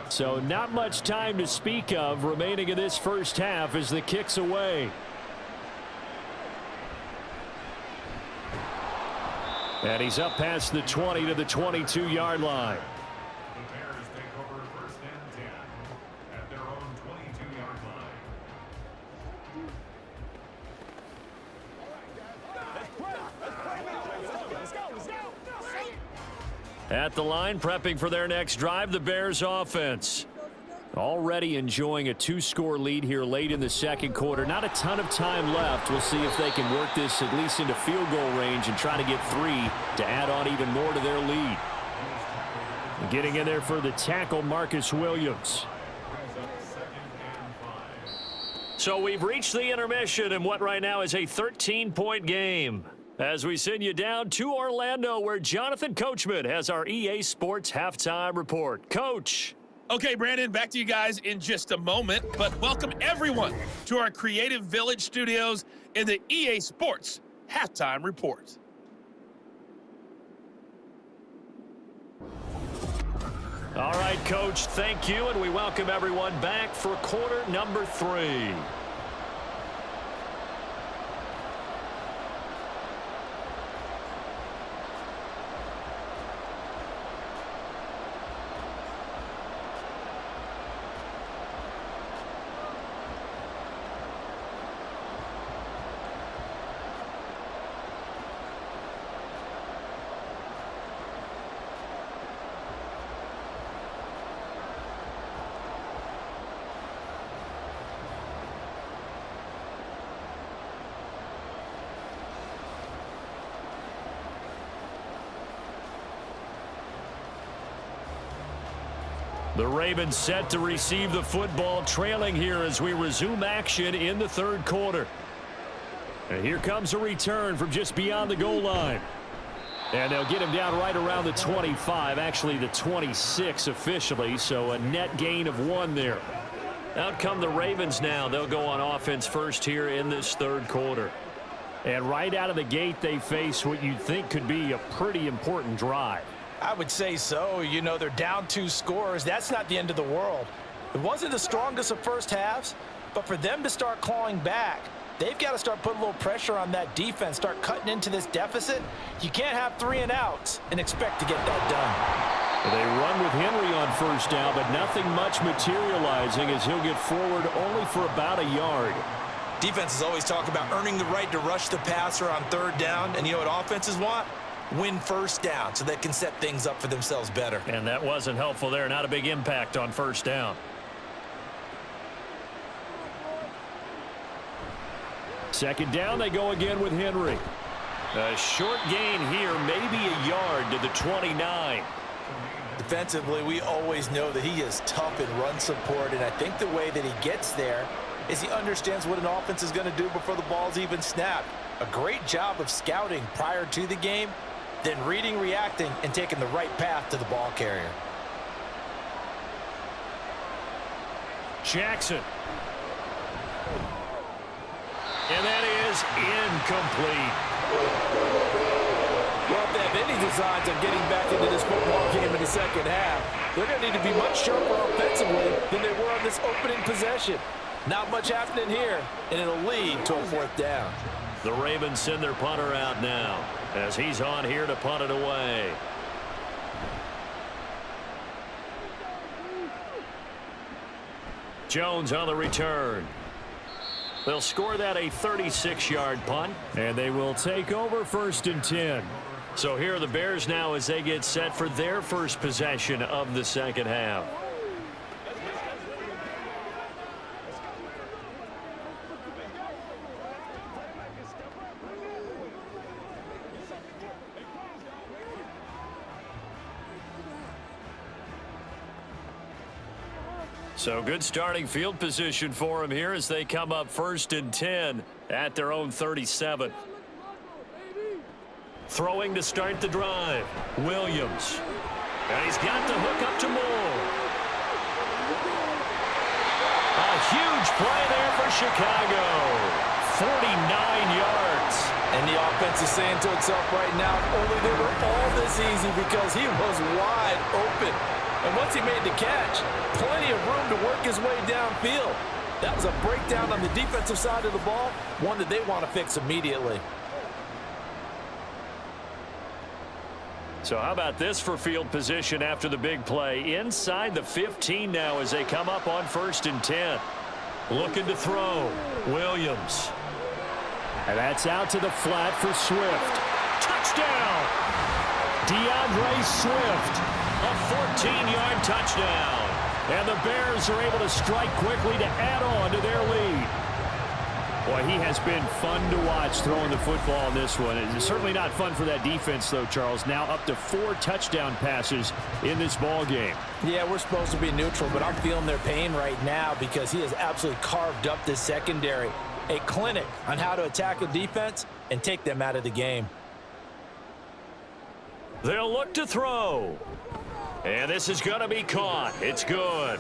So not much time to speak of remaining in this first half as the kick's away. And he's up past the 20 to the 22-yard line. The Bears take over 1st and 10 at their own 22-yard line. At the line, prepping for their next drive, the Bears offense. Already enjoying a 2-score lead here late in the second quarter. Not a ton of time left. We'll see if they can work this at least into field goal range and try to get 3 to add on even more to their lead. Getting in there for the tackle, Marcus Williams. So we've reached the intermission in what right now is a 13-point game. As we send you down to Orlando, where Jonathan Coachman has our EA Sports Halftime Report. Coach. Okay, Brandon, back to you guys in just a moment, but welcome everyone to our Creative Village studios in the EA Sports Halftime Report. All right, Coach, thank you, and we welcome everyone back for quarter number 3. The Ravens set to receive the football, trailing here as we resume action in the third quarter. And here comes a return from just beyond the goal line. And they'll get him down right around the 25, actually the 26 officially, so a net gain of 1 there. Out come the Ravens now. They'll go on offense first here in this third quarter. And right out of the gate, they face what you'd think could be a pretty important drive. I would say so. You know, they're down 2 scores. That's not the end of the world. It wasn't the strongest of first halves, but for them to start clawing back, they've got to start putting a little pressure on that defense, start cutting into this deficit. You can't have 3 and outs and expect to get that done. They run with Henry on first down, but nothing much materializing as he'll get forward only for about a yard. Defenses always talk about earning the right to rush the passer on third down, and you know what offenses want? Win first down so they can set things up for themselves better. And that wasn't helpful there. Not a big impact on first down. Second down, they go again with Henry. A short gain here, maybe a yard to the 29. Defensively, we always know that he is tough in run support, and I think the way that he gets there is he understands what an offense is going to do before the ball's even snapped. A great job of scouting prior to the game, then reading, reacting, and taking the right path to the ball carrier. Jackson. And that is incomplete. Well, if they have any designs on getting back into this football game in the second half, they're going to need to be much sharper offensively than they were on this opening possession. Not much happening here, and it'll lead to a 4th down. The Ravens send their punter out now as he's on here to punt it away. Jones on the return. They'll score that a 36-yard punt, and they will take over 1st and 10. So here are the Bears now as they get set for their first possession of the second half. So good starting field position for them here as they come up 1st and 10 at their own 37. Throwing to start the drive, Williams. And he's got the hook up to Moore. A huge play there for Chicago. 49 yards. And the offense is saying to itself right now, only they were all this easy because he was wide open. And once he made the catch, plenty of room to work his way downfield. That was a breakdown on the defensive side of the ball, one that they want to fix immediately. So how about this for field position after the big play? Inside the 15 now as they come up on 1st and 10. Looking to throw. Williams. And that's out to the flat for Swift. Touchdown! DeAndre Swift. A 14-yard touchdown. And the Bears are able to strike quickly to add on to their lead. Boy, he has been fun to watch throwing the football in this one. It's certainly not fun for that defense, though, Charles. Now up to 4 touchdown passes in this ball game. Yeah, we're supposed to be neutral, but I'm feeling their pain right now because he has absolutely carved up this secondary. A clinic on how to attack a defense and take them out of the game. They'll look to throw. And this is going to be caught. It's good.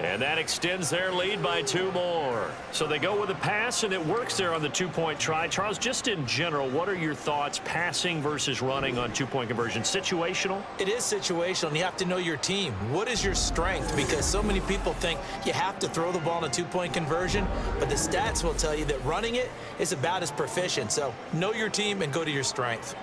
And that extends their lead by 2 more. So they go with a pass, and it works there on the 2-point try. Charles, just in general, what are your thoughts passing versus running on 2-point conversion? Situational? It is situational, and you have to know your team. What is your strength? Because so many people think you have to throw the ball in a 2-point conversion, but the stats will tell you that running it is about as proficient. So know your team and go to your strength.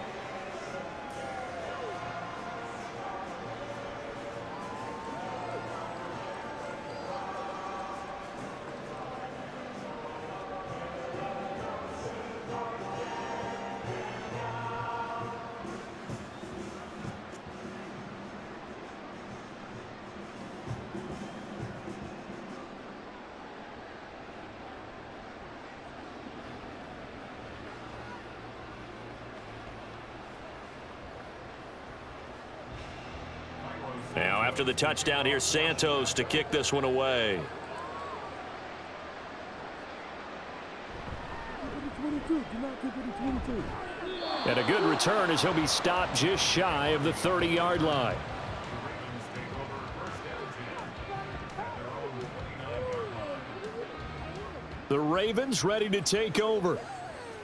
After the touchdown, here's Santos to kick this one away. And a good return as he'll be stopped just shy of the 30-yard line. The Ravens ready to take over.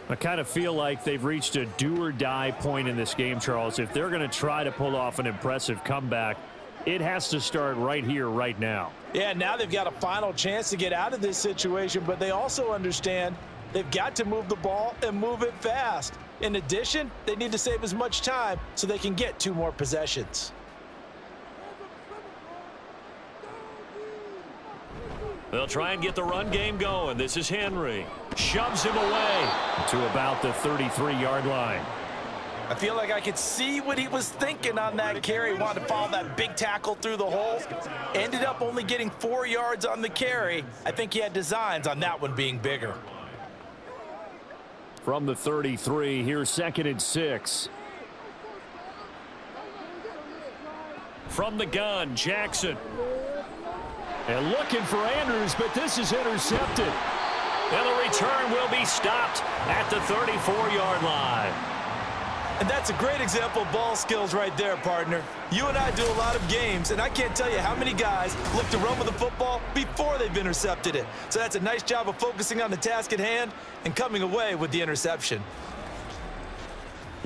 I kind of feel like they've reached a do-or-die point in this game, Charles. If they're going to try to pull off an impressive comeback, it has to start right here, right now. Yeah, now they've got a final chance to get out of this situation, but they also understand they've got to move the ball and move it fast. In addition, they need to save as much time so they can get 2 more possessions. They'll try and get the run game going. This is Henry. Shoves him away to about the 33-yard line. I feel like I could see what he was thinking on that carry. Wanted to follow that big tackle through the hole. Ended up only getting 4 yards on the carry. I think he had designs on that one being bigger. From the 33, here's 2nd and 6. From the gun, Jackson. And looking for Andrews, but this is intercepted. And the return will be stopped at the 34-yard line. And that's a great example of ball skills right there, partner. You and I do a lot of games, and I can't tell you how many guys look to run with the football before they've intercepted it. So that's a nice job of focusing on the task at hand and coming away with the interception.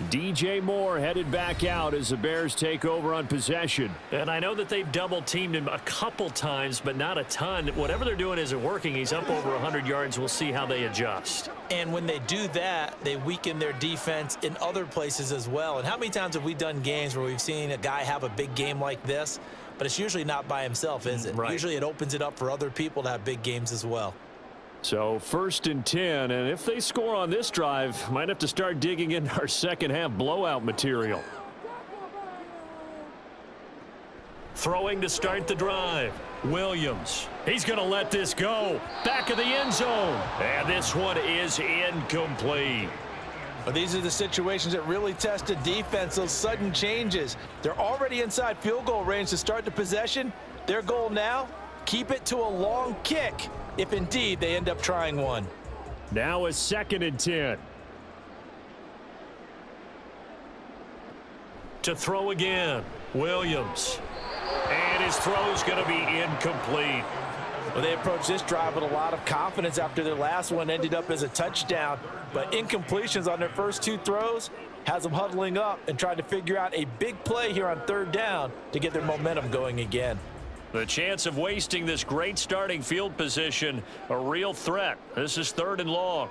DJ Moore headed back out as the Bears take over on possession. And I know that they've double-teamed him a couple times, but not a ton. Whatever they're doing isn't working. He's up over 100 yards. We'll see how they adjust. And when they do that, they weaken their defense in other places as well. And how many times have we done games where we've seen a guy have a big game like this, but it's usually not by himself, is it? Right. Usually it opens it up for other people to have big games as well. So 1st and 10, and if they score on this drive, might have to start digging into our second half blowout material. Throwing to start the drive. Williams. He's going to let this go. Back of the end zone. And this one is incomplete. But these are the situations that really test a defense, those sudden changes. They're already inside field goal range to start the possession. Their goal now, keep it to a long kick, if indeed they end up trying one. Now a 2nd and 10. To throw again. Williams. And his throw's going to be incomplete. Well, they approached this drive with a lot of confidence after their last one ended up as a touchdown. But incompletions on their first 2 throws has them huddling up and trying to figure out a big play here on 3rd down to get their momentum going again. The chance of wasting this great starting field position, a real threat. This is 3rd and long.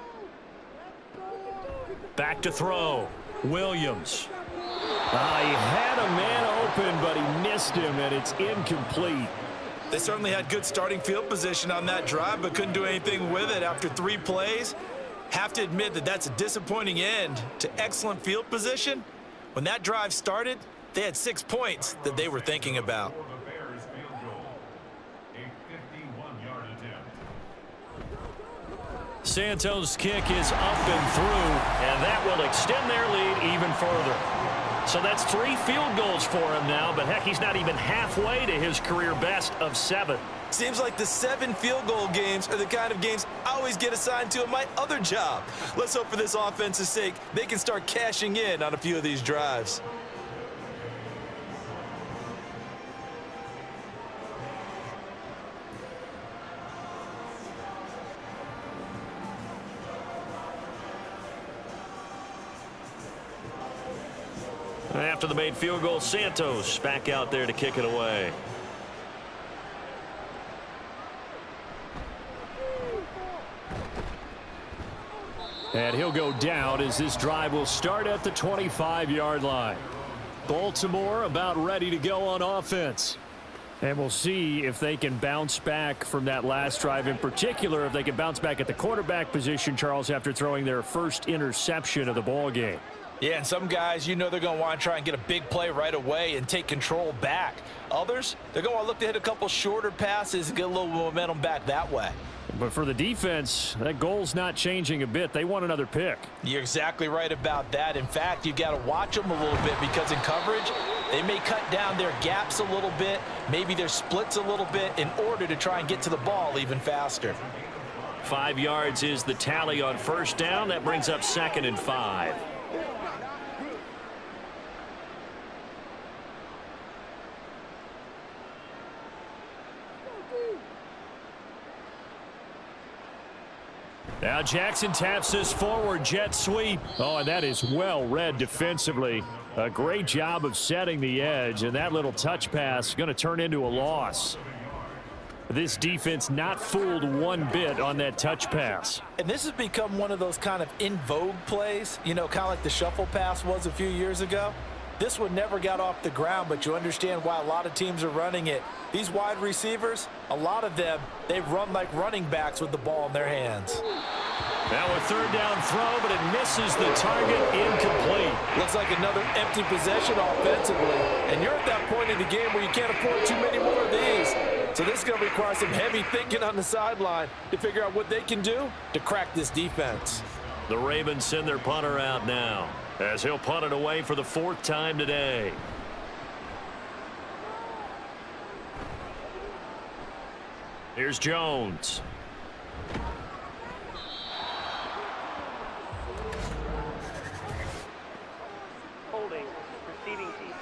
Back to throw. Williams. He had a man open, but he missed him, and it's incomplete. They certainly had good starting field position on that drive, but couldn't do anything with it after 3 plays. Have to admit that that's a disappointing end to excellent field position. When that drive started, they had 6 points that they were thinking about. Santos' kick is up and through, and that will extend their lead even further. So that's 3 field goals for him now, but heck, he's not even halfway to his career best of 7. Seems like the 7 field goal games are the kind of games I always get assigned to in my other job. Let's hope for this offense's sake they can start cashing in on a few of these drives. After the made field goal, Santos back out there to kick it away. And he'll go down as this drive will start at the 25-yard line. Baltimore about ready to go on offense. And we'll see if they can bounce back from that last drive, in particular if they can bounce back at the quarterback position, Charles, after throwing their first interception of the ball game. Yeah, and some guys, you know, they're going to want to try and get a big play right away and take control back. Others, they're going to look to hit a couple shorter passes and get a little momentum back that way. But for the defense, that goal's not changing a bit. They want another pick. You're exactly right about that. In fact, you've got to watch them a little bit because in coverage, They may cut down their gaps a little bit, maybe their splits a little bit in order to try and get to the ball even faster. 5 yards is the tally on first down. That brings up 2nd and 5. Now Jackson taps this forward jet sweep. Oh, and that is well read defensively. A great job of setting the edge, and that little touch pass is going to turn into a loss. This defense not fooled one bit on that touch pass. And this has become one of those kind of in vogue plays, you know, kind of like the shuffle pass was a few years ago. This one never got off the ground, but you understand why a lot of teams are running it. These wide receivers, a lot of them, they run like running backs with the ball in their hands. Now a 3rd down throw, but it misses the target, incomplete. Looks like another empty possession offensively. And you're at that point in the game where you can't afford too many more of these. So this is going to require some heavy thinking on the sideline to figure out what they can do to crack this defense. The Ravens send their punter out now, as he'll punt it away for the 4th time today. Here's Jones. Holding. Receiving team.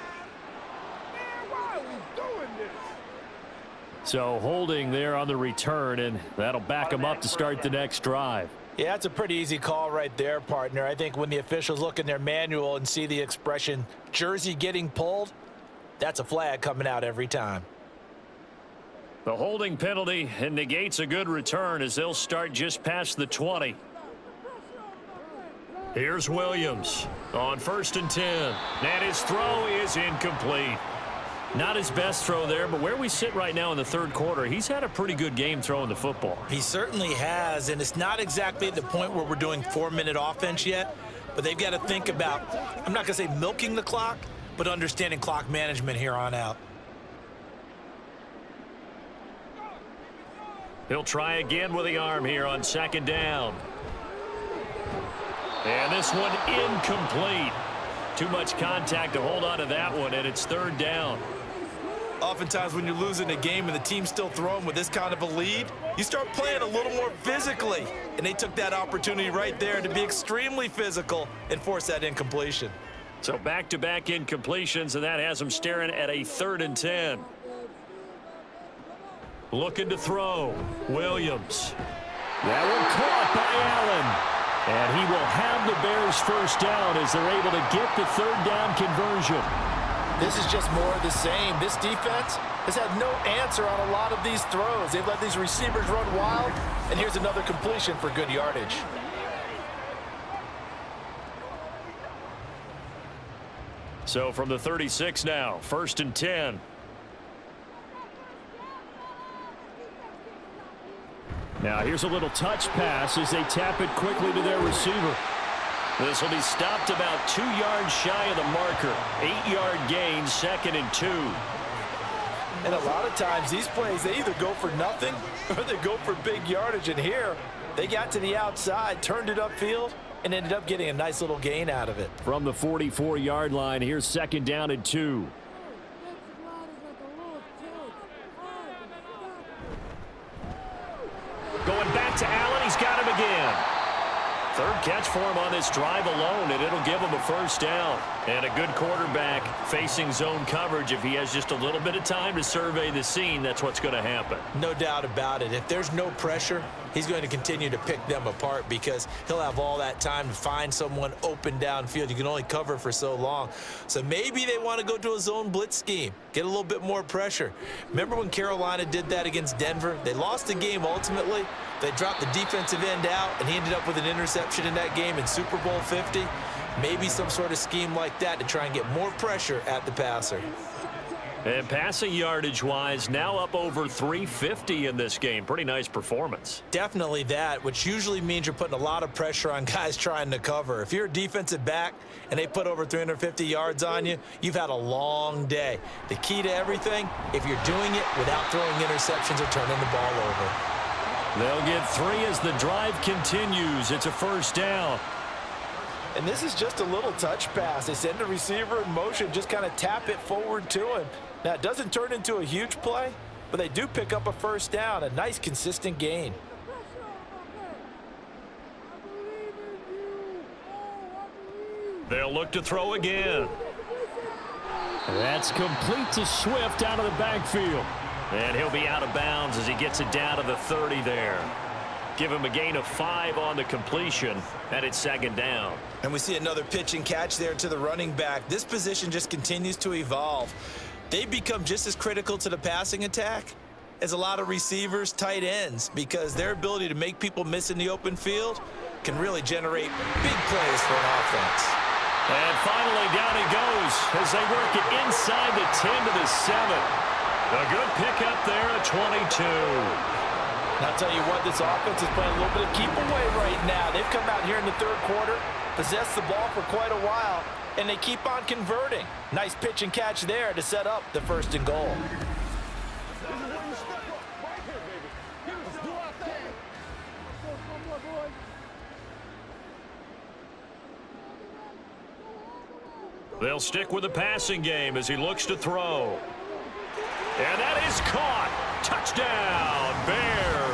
Why are we doing this? So holding there on the return, and that'll back them up to start the next drive. Yeah, that's a pretty easy call right there, partner. I think when the officials look in their manual and see the expression jersey getting pulled, that's a flag coming out every time. The holding penalty and negates a good return as they'll start just past the 20. Here's Williams on 1st and 10. And his throw is incomplete. Not his best throw there, but where we sit right now in the 3rd quarter, he's had a pretty good game throwing the football. He certainly has, and it's not exactly at the point where we're doing 4-minute offense yet, but they've got to think about, I'm not going to say milking the clock, but understanding clock management here on out. He'll try again with the arm here on 2nd down. And this one incomplete. Too much contact to hold on to that one, and it's 3rd down. Oftentimes when you're losing a game and the team's still throwing with this kind of a lead, you start playing a little more physically. And they took that opportunity right there to be extremely physical and force that incompletion. So back-to-back incompletions, and that has them staring at a 3rd and 10. Looking to throw. Williams. That one caught by Allen. And he will have the Bears 1st down as they're able to get the 3rd down conversion. This is just more of the same. This defense has had no answer on a lot of these throws. They've let these receivers run wild, and here's another completion for good yardage. So from the 36 now, 1st and 10. Now here's a little touch pass as they tap it quickly to their receiver. This will be stopped about 2 yards shy of the marker. 8-yard gain, 2nd and 2. And a lot of times these plays, they either go for nothing or they go for big yardage. And here, they got to the outside, turned it upfield, and ended up getting a nice little gain out of it. From the 44-yard line, here's 2nd down and 2. Going back to Allen. He's got him again. 3rd catch for him on this drive alone, and it'll give him a 1st down. And a good quarterback facing zone coverage. If he has just a little bit of time to survey the scene, that's what's going to happen. No doubt about it. If there's no pressure, he's going to continue to pick them apart because he'll have all that time to find someone open downfield. You can only cover for so long. So maybe they want to go to a zone blitz scheme, get a little bit more pressure. Remember when Carolina did that against Denver? They lost the game ultimately. They dropped the defensive end out, and he ended up with an interception in that game in Super Bowl 50. Maybe some sort of scheme like that to try and get more pressure at the passer. And passing yardage-wise, now up over 350 in this game. Pretty nice performance. Definitely that, which usually means you're putting a lot of pressure on guys trying to cover. If you're a defensive back and they put over 350 yards on you, you've had a long day. The key to everything, if you're doing it without throwing interceptions or turning the ball over. They'll get 3 as the drive continues. It's a 1st down. And this is just a little touch pass. They send the receiver in motion, just kind of tap it forward to him. Now, it doesn't turn into a huge play, but they do pick up a first down, a nice, consistent gain. They'll look to throw again. That's complete to Swift out of the backfield. And he'll be out of bounds as he gets it down to the 30 there. Give him a gain of 5 on the completion, and it's second down. And we see another pitch and catch there to the running back. This position just continues to evolve. They become just as critical to the passing attack as a lot of receivers, tight ends, because their ability to make people miss in the open field can really generate big plays for an offense. And finally, down he goes as they work it inside the 10 to the 7. A good pickup there at 22. And I'll tell you what, this offense is playing a little bit of keep away right now. They've come out here in the third quarter, possessed the ball for quite a while, and they keep on converting. Nice pitch and catch there to set up the 1st and goal. They'll stick with the passing game as he looks to throw. And that is caught. Touchdown, Bears.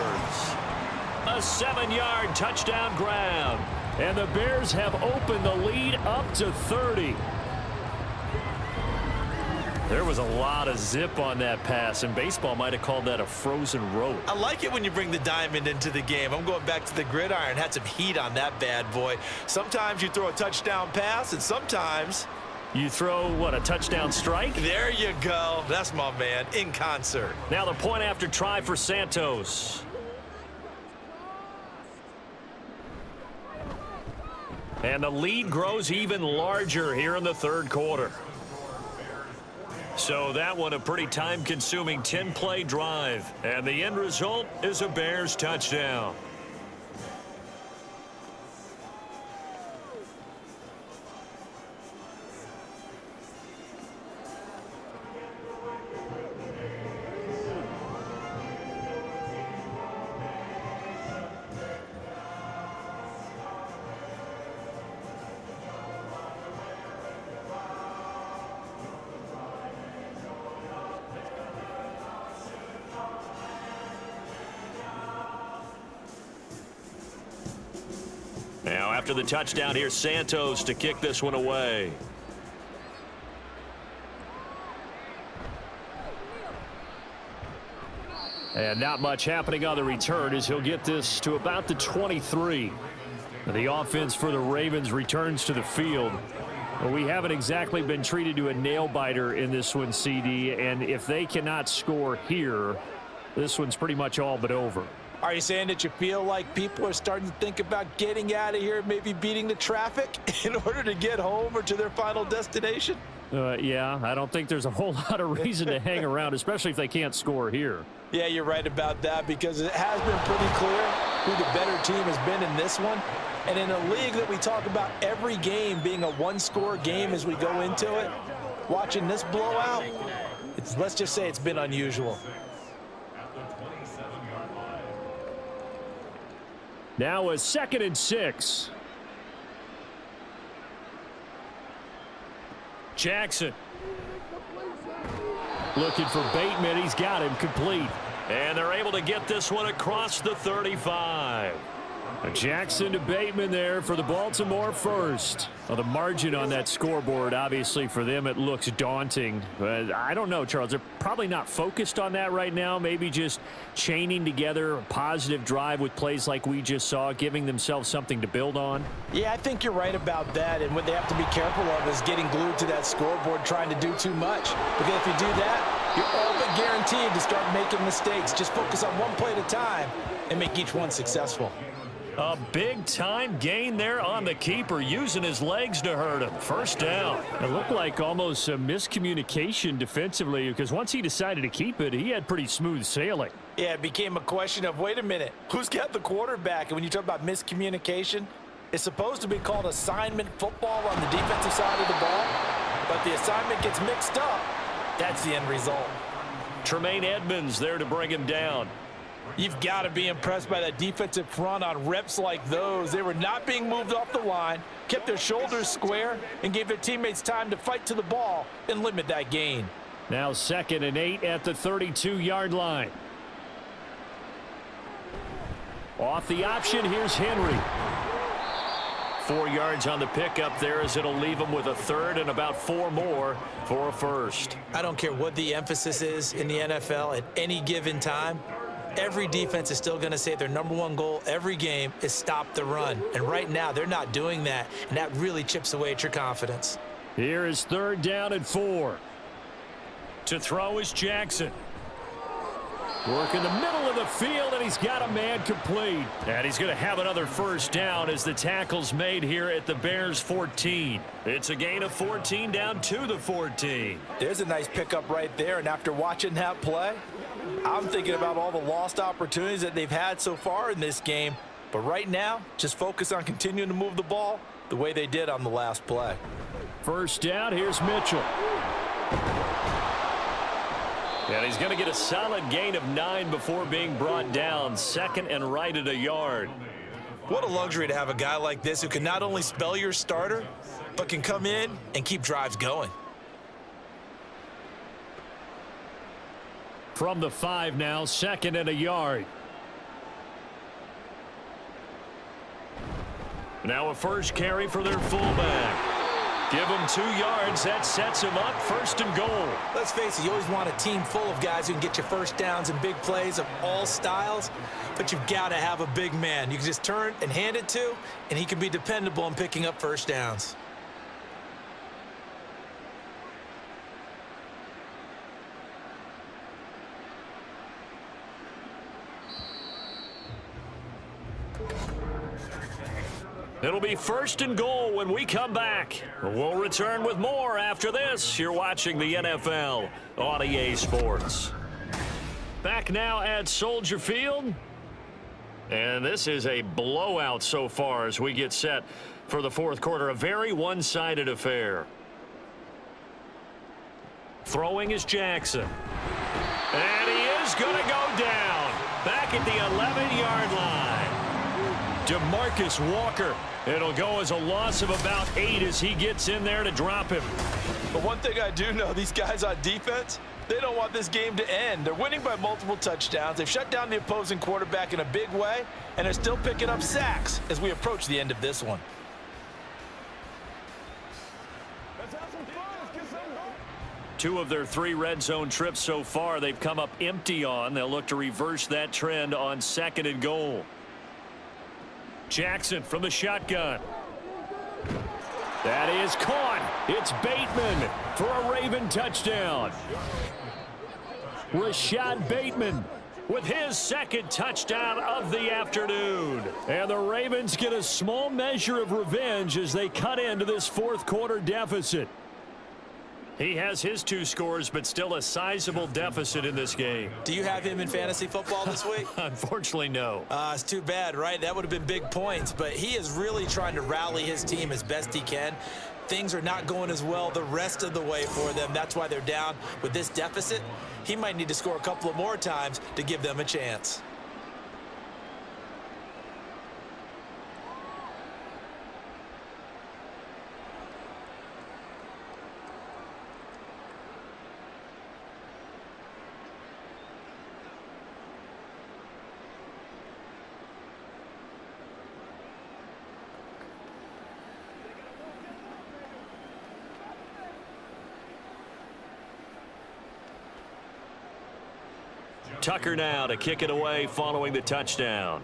A 7-yard touchdown grab. And the Bears have opened the lead up to 30. There was a lot of zip on that pass, and baseball might have called that a frozen rope. I like it when you bring the diamond into the game. I'm going back to the gridiron. Had some heat on that bad boy. Sometimes you throw a touchdown pass, and sometimes you throw, what, a touchdown strike? There you go. That's my man, in concert. Now the point after try for Santos. And the lead grows even larger here in the third quarter. So that one a pretty time-consuming 10-play drive. And the end result is a Bears touchdown. Now after the touchdown, here's Santos to kick this one away. And not much happening on the return as he'll get this to about the 23. The offense for the Ravens returns to the field. Well, we haven't exactly been treated to a nail-biter in this one, CD, and if they cannot score here, this one's pretty much all but over. Are you saying that you feel like people are starting to think about getting out of here, maybe beating the traffic in order to get home or to their final destination? Yeah, I don't think there's a whole lot of reason to hang around, especially if they can't score here. Yeah, you're right about that, because it has been pretty clear who the better team has been in this one. And in a league that we talk about every game being a one-score game as we go into it, watching this blowout, let's just say it's been unusual. Now a 2nd and 6. Jackson looking for Bateman. He's got him complete. And they're able to get this one across the 35. Jackson to Bateman there for the Baltimore first. Well, the margin on that scoreboard, obviously for them, it looks daunting. But I don't know, Charles. They're probably not focused on that right now. Maybe just chaining together a positive drive with plays like we just saw, giving themselves something to build on. Yeah, I think you're right about that. And what they have to be careful of is getting glued to that scoreboard, trying to do too much. Because if you do that, you're all but guaranteed to start making mistakes. Just focus on one play at a time and make each one successful. A big-time gain there on the keeper, using his legs to hurt him. First down. It looked like almost a miscommunication defensively, because once he decided to keep it, he had pretty smooth sailing. Yeah, it became a question of, wait a minute, who's got the quarterback? And when you talk about miscommunication, it's supposed to be called assignment football on the defensive side of the ball. But the assignment gets mixed up. That's the end result. Tremaine Edmonds there to bring him down. You've got to be impressed by that defensive front on reps like those. They were not being moved off the line, kept their shoulders square, and gave their teammates time to fight to the ball and limit that gain. Now 2nd and 8 at the 32-yard line. Off the option, here's Henry. 4 yards on the pickup there as it'll leave him with a 3rd and about 4 more for a 1st. I don't care what the emphasis is in the NFL at any given time. Every defense is still going to say their #1 goal every game is stop the run. And right now, they're not doing that, and that really chips away at your confidence. Here is 3rd down and 4. To throw is Jackson. Work in the middle of the field, and he's got a man complete. And he's going to have another 1st down as the tackle's made here at the Bears 14. It's a gain of 14 down to the 14. There's a nice pickup right there, and after watching that play, I'm thinking about all the lost opportunities that they've had so far in this game. But right now, just focus on continuing to move the ball the way they did on the last play. 1st down, here's Mitchell. And he's going to get a solid gain of 9 before being brought down. 2nd and right at a yard. What a luxury to have a guy like this who can not only spell your starter, but can come in and keep drives going. From the 5 now, 2nd and a yard. Now a 1st carry for their fullback. Give him 2 yards. That sets him up 1st and goal. Let's face it, you always want a team full of guys who can get you 1st downs and big plays of all styles, but you've got to have a big man you can just turn and hand it to, and he can be dependable in picking up 1st downs. It'll be 1st and goal when we come back. We'll return with more after this. You're watching the NFL on EA Sports. Back now at Soldier Field. And this is a blowout so far as we get set for the 4th quarter. A very one-sided affair. Throwing is Jackson. And he is going to go down. Back at the 11-yard line. DeMarcus Walker. It'll go as a loss of about 8 as he gets in there to drop him. But one thing I do know, these guys on defense, they don't want this game to end. They're winning by multiple touchdowns. They've shut down the opposing quarterback in a big way, and they're still picking up sacks as we approach the end of this one. Two of their 3 red zone trips so far, they've come up empty on. They'll look to reverse that trend on 2nd and goal. Jackson from the shotgun. That is caught. It's Bateman for a Raven touchdown. Rashad Bateman with his 2nd touchdown of the afternoon. And the Ravens get a small measure of revenge as they cut into this 4th quarter deficit. He has his 2 scores, but still a sizable deficit in this game. Do you have him in fantasy football this week? Unfortunately, no. It's too bad, right? That would have been big points, but he is really trying to rally his team as best he can. Things are not going as well the rest of the way for them. That's why they're down with this deficit. He might need to score a couple of more times to give them a chance. Tucker now to kick it away following the touchdown.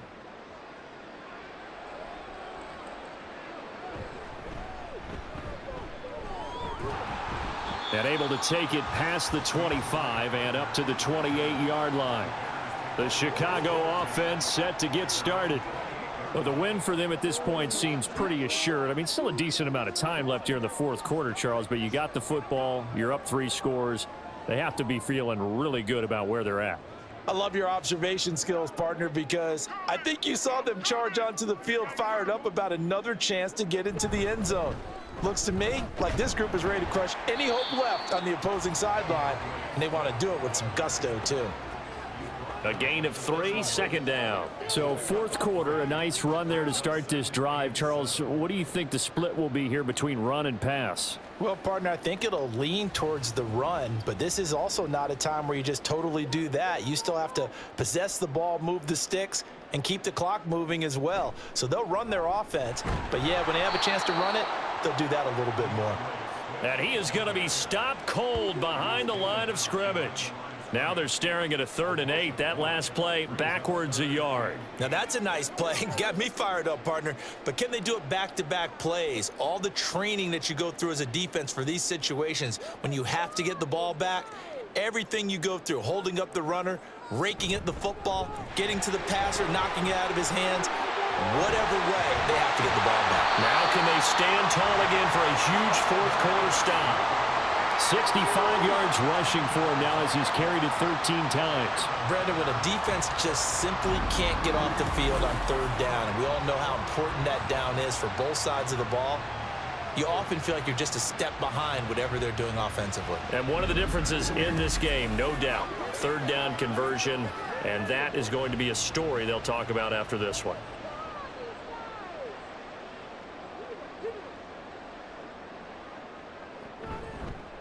And able to take it past the 25 and up to the 28-yard line. The Chicago offense set to get started. Well, the win for them at this point seems pretty assured. I mean, still a decent amount of time left here in the 4th quarter, Charles, but you got the football. You're up 3 scores. They have to be feeling really good about where they're at. I love your observation skills, partner, because I think you saw them charge onto the field fired up about another chance to get into the end zone. Looks to me like this group is ready to crush any hope left on the opposing sideline, and they want to do it with some gusto, too. A gain of 3, second down. So fourth quarter, a nice run there to start this drive. Charles, what do you think the split will be here between run and pass? Well, partner, I think it'll lean towards the run, but this is also not a time where you just totally do that. You still have to possess the ball, move the sticks, and keep the clock moving as well. So they'll run their offense, but yeah, when they have a chance to run it, they'll do that a little bit more. And he is going to be stopped cold behind the line of scrimmage. Now they're staring at a 3rd and 8. That last play backwards a yard. Now that's a nice play. Got me fired up, partner. But can they do it back-to-back plays? All the training that you go through as a defense for these situations, when you have to get the ball back, everything you go through, holding up the runner, raking at the football, getting to the passer, knocking it out of his hands, whatever way, they have to get the ball back. Now can they stand tall again for a huge fourth quarter stop? 65 yards rushing for him now as he's carried it 13 times. Brandon, when a defense just simply can't get off the field on 3rd down, and we all know how important that down is for both sides of the ball, you often feel like you're just a step behind whatever they're doing offensively. And one of the differences in this game, no doubt, 3rd down conversion, and that is going to be a story they'll talk about after this one.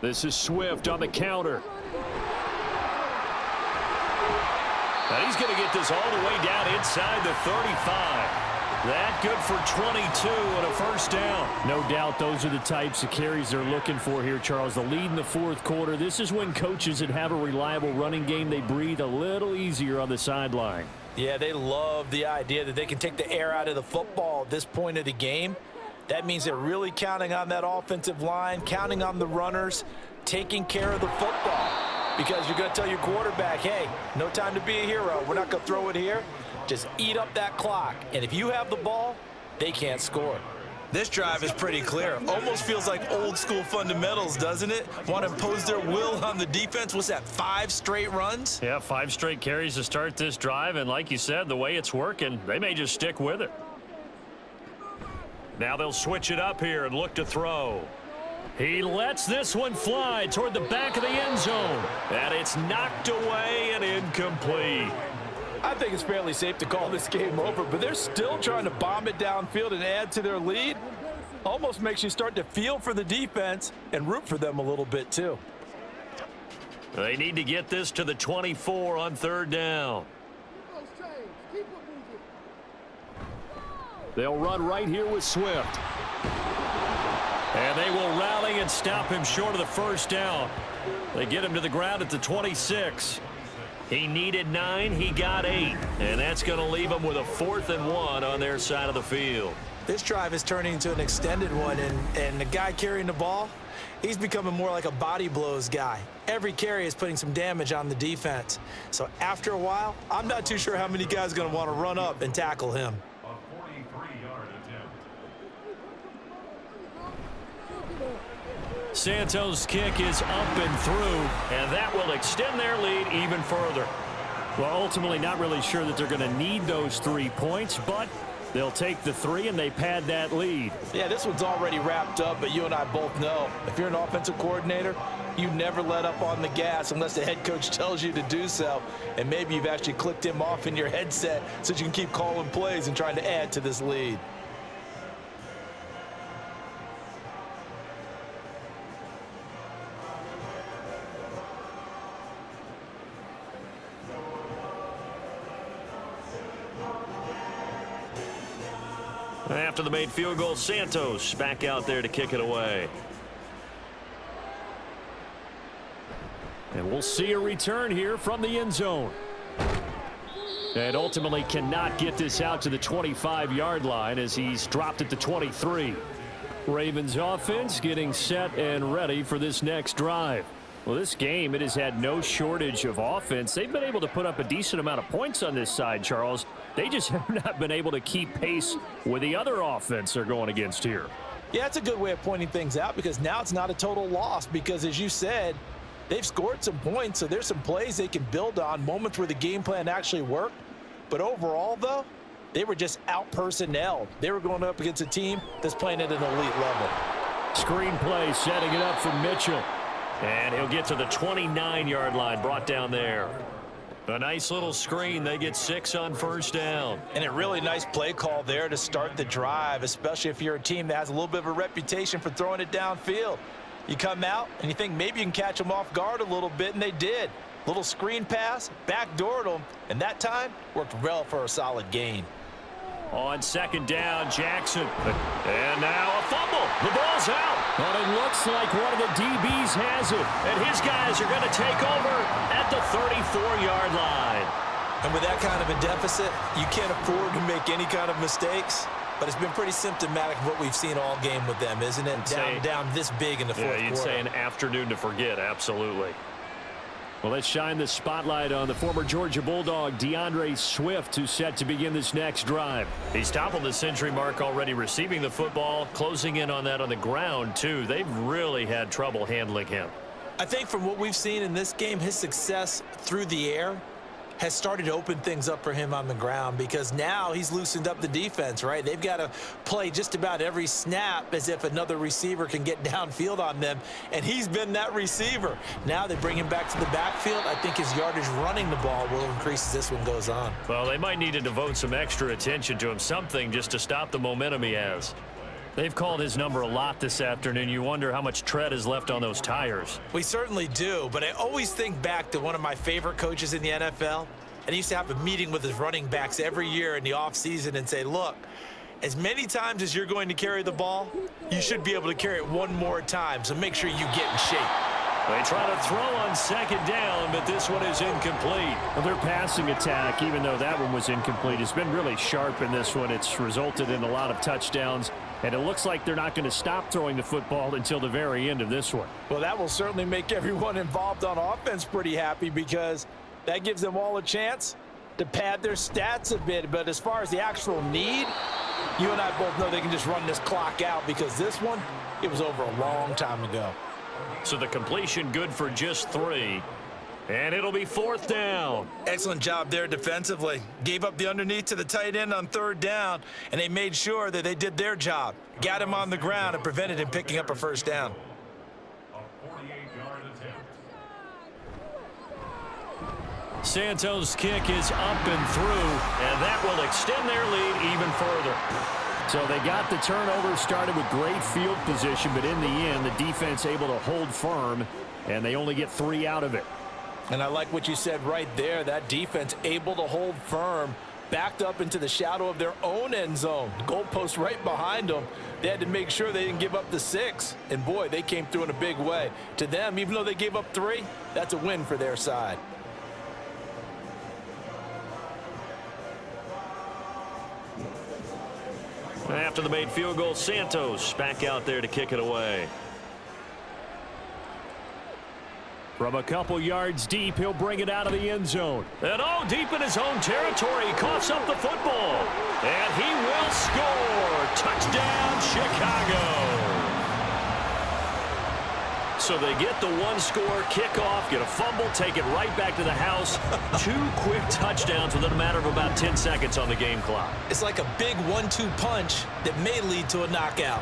This is Swift on the counter. Now he's going to get this all the way down inside the 35. That good for 22 and a first down. No doubt those are the types of carries they're looking for here, Charles. The lead in the fourth quarter. This is when coaches that have a reliable running game, they breathe a little easier on the sideline. Yeah, they love the idea that they can take the air out of the football at this point of the game. That means they're really counting on that offensive line, counting on the runners, taking care of the football. Because you're going to tell your quarterback, hey, no time to be a hero. We're not going to throw it here. Just eat up that clock. And if you have the ball, they can't score. This drive is pretty clear. Almost feels like old school fundamentals, doesn't it? Want to impose their will on the defense. What's that, 5 straight runs? Yeah, 5 straight carries to start this drive. And like you said, the way it's working, they may just stick with it. Now they'll switch it up here and look to throw. He lets this one fly toward the back of the end zone. And it's knocked away and incomplete. I think it's fairly safe to call this game over, but they're still trying to bomb it downfield and add to their lead. Almost makes you start to feel for the defense and root for them a little bit too. They need to get this to the 24 on 3rd down. They'll run right here with Swift. And they will rally and stop him short of the first down. They get him to the ground at the 26. He needed 9, he got 8. And that's going to leave him with a 4th and 1 on their side of the field. This drive is turning into an extended one, and the guy carrying the ball, he's becoming more like a body blows guy. Every carry is putting some damage on the defense. So after a while, I'm not too sure how many guys are going to want to run up and tackle him. A 43-yard attempt. Santos' kick is up and through, and that will extend their lead even further. Well, ultimately not really sure that they're going to need those 3 points, but they'll take the 3 and they pad that lead. Yeah, this one's already wrapped up, but you and I both know if you're an offensive coordinator, you never let up on the gas unless the head coach tells you to do so. And maybe you've actually clicked him off in your headset so that you can keep calling plays and trying to add to this lead. After the made field goal, Santos back out there to kick it away. And we'll see a return here from the end zone. And ultimately cannot get this out to the 25-yard line as he's dropped at the 23. Ravens offense getting set and ready for this next drive. Well, this game, it has had no shortage of offense. They've been able to put up a decent amount of points on this side, Charles. They just have not been able to keep pace with the other offense they're going against here. Yeah, that's a good way of pointing things out because now it's not a total loss because, as you said, they've scored some points, so there's some plays they can build on, moments where the game plan actually worked. But overall, though, they were just out-personnelled. They were going up against a team that's playing at an elite level. Screen play setting it up for Mitchell. And he'll get to the 29-yard line, brought down there. A nice little screen. They get 6 on first down. And a really nice play call there to start the drive, especially if you're a team that has a little bit of a reputation for throwing it downfield. You come out and you think maybe you can catch them off guard a little bit, and they did. Little screen pass, backdoored them, and that time worked well for a solid gain. On second down, Jackson. And now a fumble. The ball's out. But it looks like one of the DBs has it. And his guys are going to take over at the 34-yard line. And with that kind of a deficit, you can't afford to make any kind of mistakes. But it's been pretty symptomatic of what we've seen all game with them, isn't it? Down this big in the fourth quarter. You'd say an afternoon to forget, absolutely. Well, let's shine the spotlight on the former Georgia Bulldog, DeAndre Swift, who's set to begin this next drive. He's toppled the century mark already receiving the football, closing in on that on the ground, too. They've really had trouble handling him. I think from what we've seen in this game, his success through the air has started to open things up for him on the ground, because now he's loosened up the defense, right? They've got to play just about every snap as if another receiver can get downfield on them, and he's been that receiver. Now they bring him back to the backfield. I think his yardage running the ball will increase as this one goes on. Well, they might need to devote some extra attention to him, something just to stop the momentum he has. They've called his number a lot this afternoon. You wonder how much tread is left on those tires. We certainly do, but I always think back to one of my favorite coaches in the NFL, and he used to have a meeting with his running backs every year in the offseason and say, look, as many times as you're going to carry the ball, you should be able to carry it one more time, so make sure you get in shape. They try to throw on second down, but this one is incomplete. Well, their passing attack, even though that one was incomplete, has been really sharp in this one. It's resulted in a lot of touchdowns, and it looks like they're not going to stop throwing the football until the very end of this one. Well, that will certainly make everyone involved on offense pretty happy, because that gives them all a chance to pad their stats a bit. But as far as the actual need, you and I both know they can just run this clock out, because this one, it was over a long time ago. So the completion good for just 3. And it'll be 4th down. Excellent job there defensively. Gave up the underneath to the tight end on 3rd down, and they made sure that they did their job. Got him on the ground and prevented him picking up a 1st down. A 48-yard attempt. Santos' kick is up and through, and that will extend their lead even further. So they got the turnover started with great field position, but in the end, the defense able to hold firm, and they only get 3 out of it. And I like what you said right there. That defense able to hold firm, backed up into the shadow of their own end zone. The goalpost right behind them. They had to make sure they didn't give up the 6. And, boy, they came through in a big way. To them, even though they gave up 3, that's a win for their side. After the made field goal, Santos back out there to kick it away. From a couple yards deep, he'll bring it out of the end zone. And deep in his own territory, he coughs up the football. And he will score. Touchdown, Chicago. So they get the 1-score kickoff, get a fumble, take it right back to the house. 2 quick touchdowns within a matter of about 10 seconds on the game clock. It's like a big 1-2 punch that may lead to a knockout.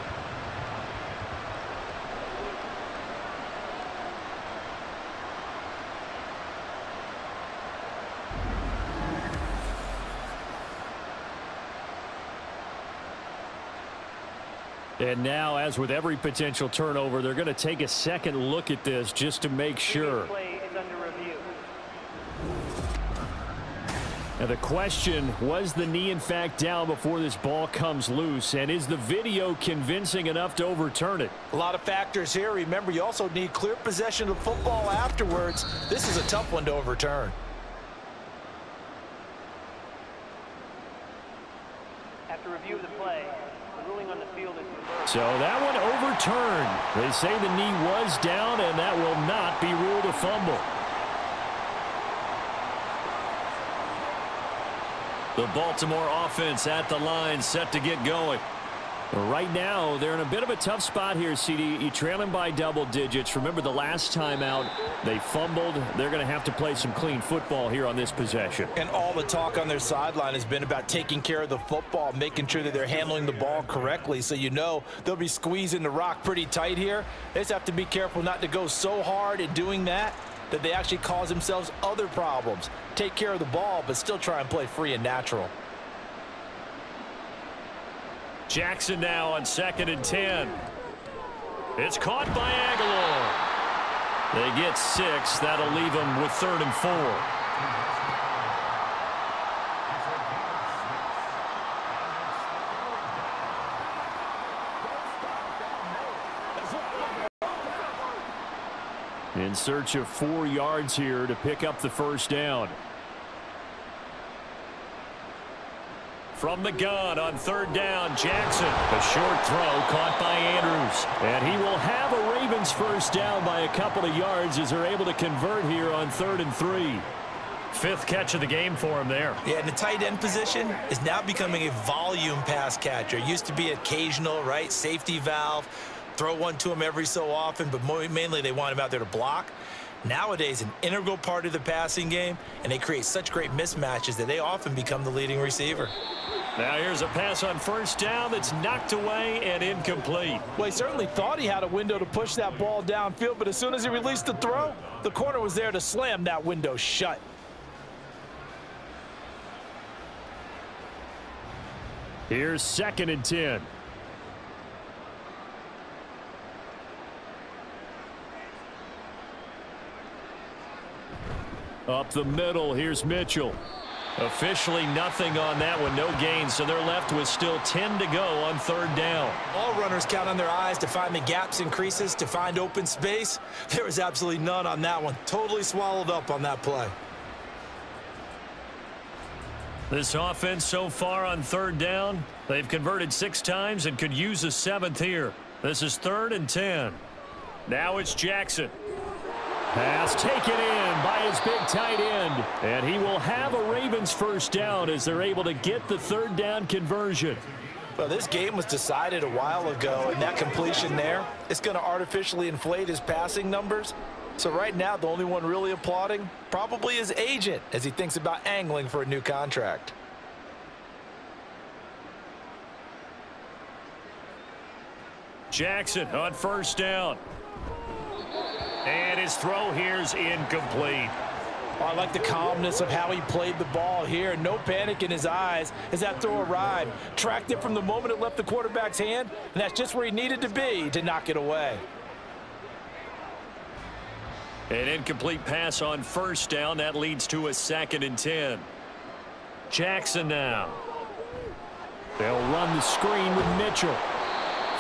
And now, as with every potential turnover, they're going to take a second look at this just to make sure. Play is under review. Now the question, was the knee in fact down before this ball comes loose? And is the video convincing enough to overturn it? A lot of factors here. Remember, you also need clear possession of football afterwards. This is a tough one to overturn. After review of the play, the ruling on the field is reversed. So that one overturned. They say the knee was down, and that will not be ruled a fumble. The Baltimore offense at the line, set to get going. Right now, they're in a bit of a tough spot here, CD. You trail them by double digits. Remember the last time out, they fumbled. They're going to have to play some clean football here on this possession. And all the talk on their sideline has been about taking care of the football, making sure that they're handling the ball correctly. So you know they'll be squeezing the rock pretty tight here. They just have to be careful not to go so hard in doing that that they actually cause themselves other problems. Take care of the ball, but still try and play free and natural. Jackson now on 2nd and 10. It's caught by Aguilar. They get 6. That'll leave them with 3rd and 4. In search of 4 yards here to pick up the first down. From the gun on 3rd down, Jackson. A short throw caught by Andrews. And he will have a Ravens first down by a couple of yards as they're able to convert here on 3rd and 3. 5th catch of the game for him there. Yeah, and the tight end position is now becoming a volume pass catcher. It used to be occasional, right? Safety valve. Throw one to him every so often, but mainly they want him out there to block. Nowadays, an integral part of the passing game, and they create such great mismatches that they often become the leading receiver. Now here's a pass on 1st down that's knocked away and incomplete. Well, he certainly thought he had a window to push that ball downfield, but as soon as he released the throw, the corner was there to slam that window shut. Here's 2nd and 10. Up the middle, here's Mitchell. Officially nothing on that one, no gain, so they're left with still 10 to go on 3rd down. All runners count on their eyes to find the gaps and creases, to find open space. There was absolutely none on that one. Totally swallowed up on that play. This offense so far on 3rd down, they've converted 6 times and could use a 7th here. This is 3rd and 10. Now it's Jackson. Pass taken in by his big tight end. And he will have a Ravens first down as they're able to get the 3rd down conversion. Well, this game was decided a while ago, and that completion there is going to artificially inflate his passing numbers. So right now, the only one really applauding probably his agent as he thinks about angling for a new contract. Jackson on 1st down. And his throw here's incomplete. Oh, I like the calmness of how he played the ball here. No panic in his eyes as that throw arrived. Tracked it from the moment it left the quarterback's hand, and that's just where he needed to be to knock it away. An incomplete pass on 1st down. That leads to a 2nd and 10. Jackson now. They'll run the screen with Mitchell.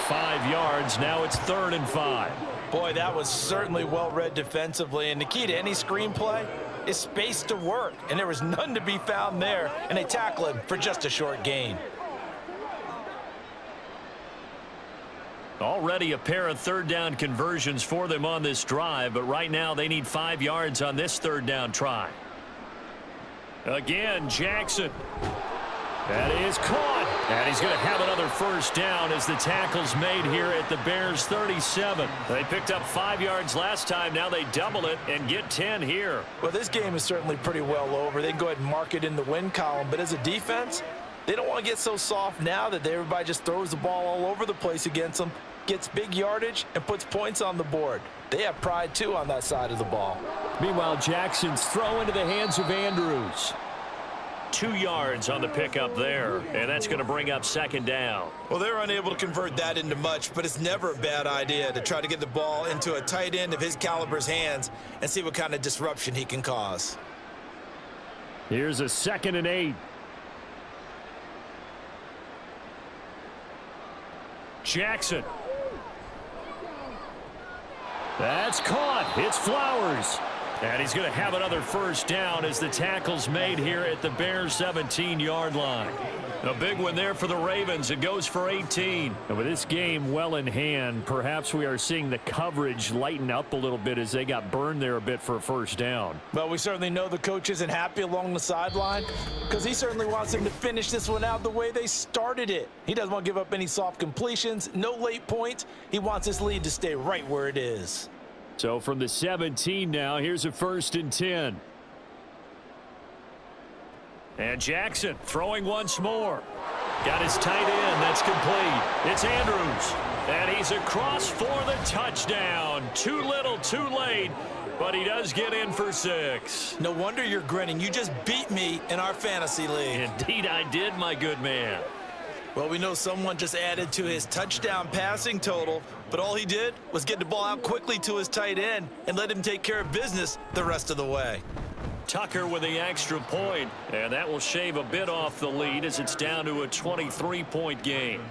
5 yards. Now it's 3rd and 5. Boy, that was certainly well-read defensively, and the key to any screenplay is space to work, and there was none to be found there, and they tackle him for just a short gain. Already a pair of 3rd down conversions for them on this drive, but right now they need 5 yards on this 3rd down try. Again, Jackson. That is caught. And he's going to have another first down as the tackle's made here at the Bears 37. They picked up 5 yards last time. Now they double it and get 10 here. Well, this game is certainly pretty well over. They can go ahead and mark it in the win column. But as a defense, they don't want to get so soft now that everybody just throws the ball all over the place against them, gets big yardage, and puts points on the board. They have pride, too, on that side of the ball. Meanwhile, Jackson's throw into the hands of Andrews. 2 yards on the pickup there, and that's going to bring up 2nd down. Well, they're unable to convert that into much, but it's never a bad idea to try to get the ball into a tight end of his caliber's hands and see what kind of disruption he can cause. Here's a 2nd and 8. Jackson. That's caught. It's Flowers. And he's going to have another first down as the tackle's made here at the Bears 17-yard line. A big one there for the Ravens. It goes for 18. And with this game well in hand, perhaps we are seeing the coverage lighten up a little bit as they got burned there a bit for a first down. Well, we certainly know the coach isn't happy along the sideline because he certainly wants them to finish this one out the way they started it. He doesn't want to give up any soft completions, no late points. He wants this lead to stay right where it is. So from the 17 now, here's a 1st and 10. And Jackson throwing once more. Got his tight end. That's complete. It's Andrews. And he's across for the touchdown. Too little, too late, but he does get in for 6. No wonder you're grinning. You just beat me in our fantasy league. Indeed I did, my good man. Well, we know someone just added to his touchdown passing total, but all he did was get the ball out quickly to his tight end and let him take care of business the rest of the way. Tucker with the extra point, and that will shave a bit off the lead as it's down to a 23-point game.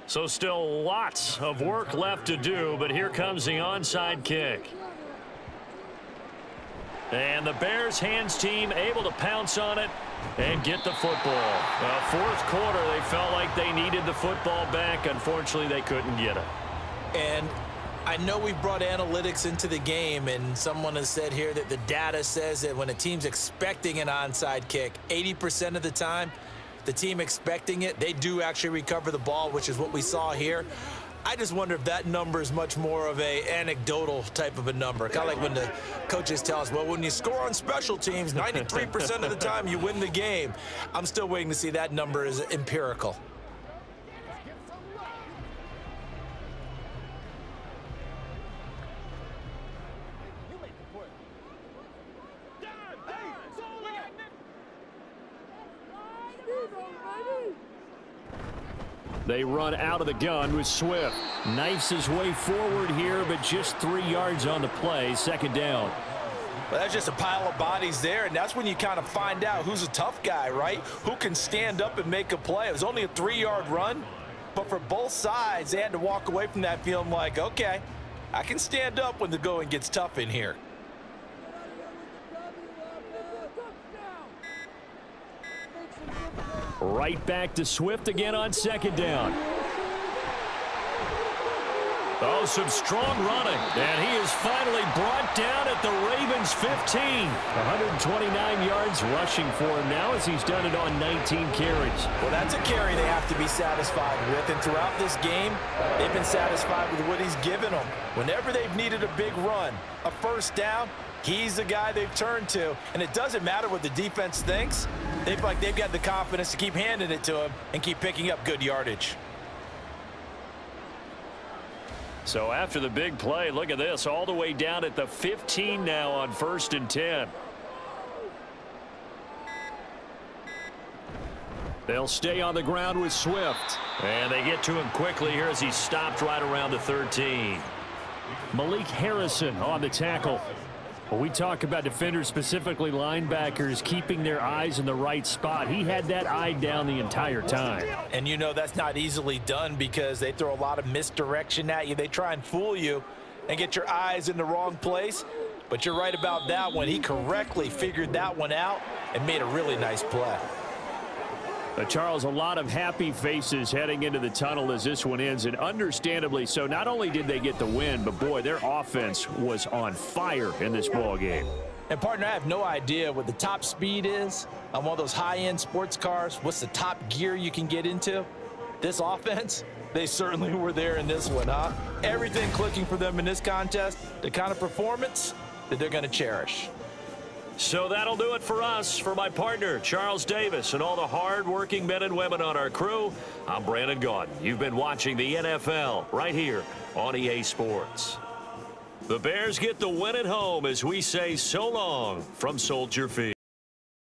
So still lots of work left to do, but here comes the onside kick. And the Bears hands team able to pounce on it and get the football. Fourth quarter, they felt like they needed the football back. Unfortunately, they couldn't get it. And I know we've brought analytics into the game, and someone has said here that the data says that when a team's expecting an onside kick, 80% of the time, the team expecting it, they do actually recover the ball, which is what we saw here. I just wonder if that number is much more of a anecdotal type of a number. Kind of like when the coaches tell us, well, when you score on special teams, 93% of the time you win the game. I'm still waiting to see that number is empirical. They run out of the gun with Swift. Knifes his way forward here, but just 3 yards on the play. Second down. Well, that's just a pile of bodies there, and that's when you kind of find out who's a tough guy, right? Who can stand up and make a play. It was only a 3-yard run, but for both sides, they had to walk away from that feeling like, okay, I can stand up when the going gets tough in here. Right back to Swift again on second down. Oh, some strong running. And he is finally brought down at the Ravens 15. 129 yards rushing for him now as he's done it on 19 carries. Well, that's a carry they have to be satisfied with. And throughout this game, they've been satisfied with what he's given them. Whenever they've needed a big run, a first down, he's the guy they've turned to. And it doesn't matter what the defense thinks. They feel like they've got the confidence to keep handing it to him and keep picking up good yardage. So after the big play, look at this, all the way down at the 15 now on 1st and 10. They'll stay on the ground with Swift. And they get to him quickly here as he stopped right around the 13. Malik Harrison on the tackle. When we talk about defenders, specifically linebackers, keeping their eyes in the right spot, he had that eye down the entire time. And you know that's not easily done because they throw a lot of misdirection at you. They try and fool you and get your eyes in the wrong place. But you're right about that one. He correctly figured that one out and made a really nice play. Charles, a lot of happy faces heading into the tunnel as this one ends, and understandably so. Not only did they get the win, but boy, their offense was on fire in this ball game. And partner, I have no idea what the top speed is on one of those high-end sports cars. What's the top gear you can get into? This offense, they certainly were there in this one, huh? Everything clicking for them in this contest, the kind of performance that they're going to cherish. So that'll do it for us. For my partner, Charles Davis, and all the hard-working men and women on our crew, I'm Brandon Gaudin. You've been watching the NFL right here on EA Sports. The Bears get the win at home as we say so long from Soldier Field.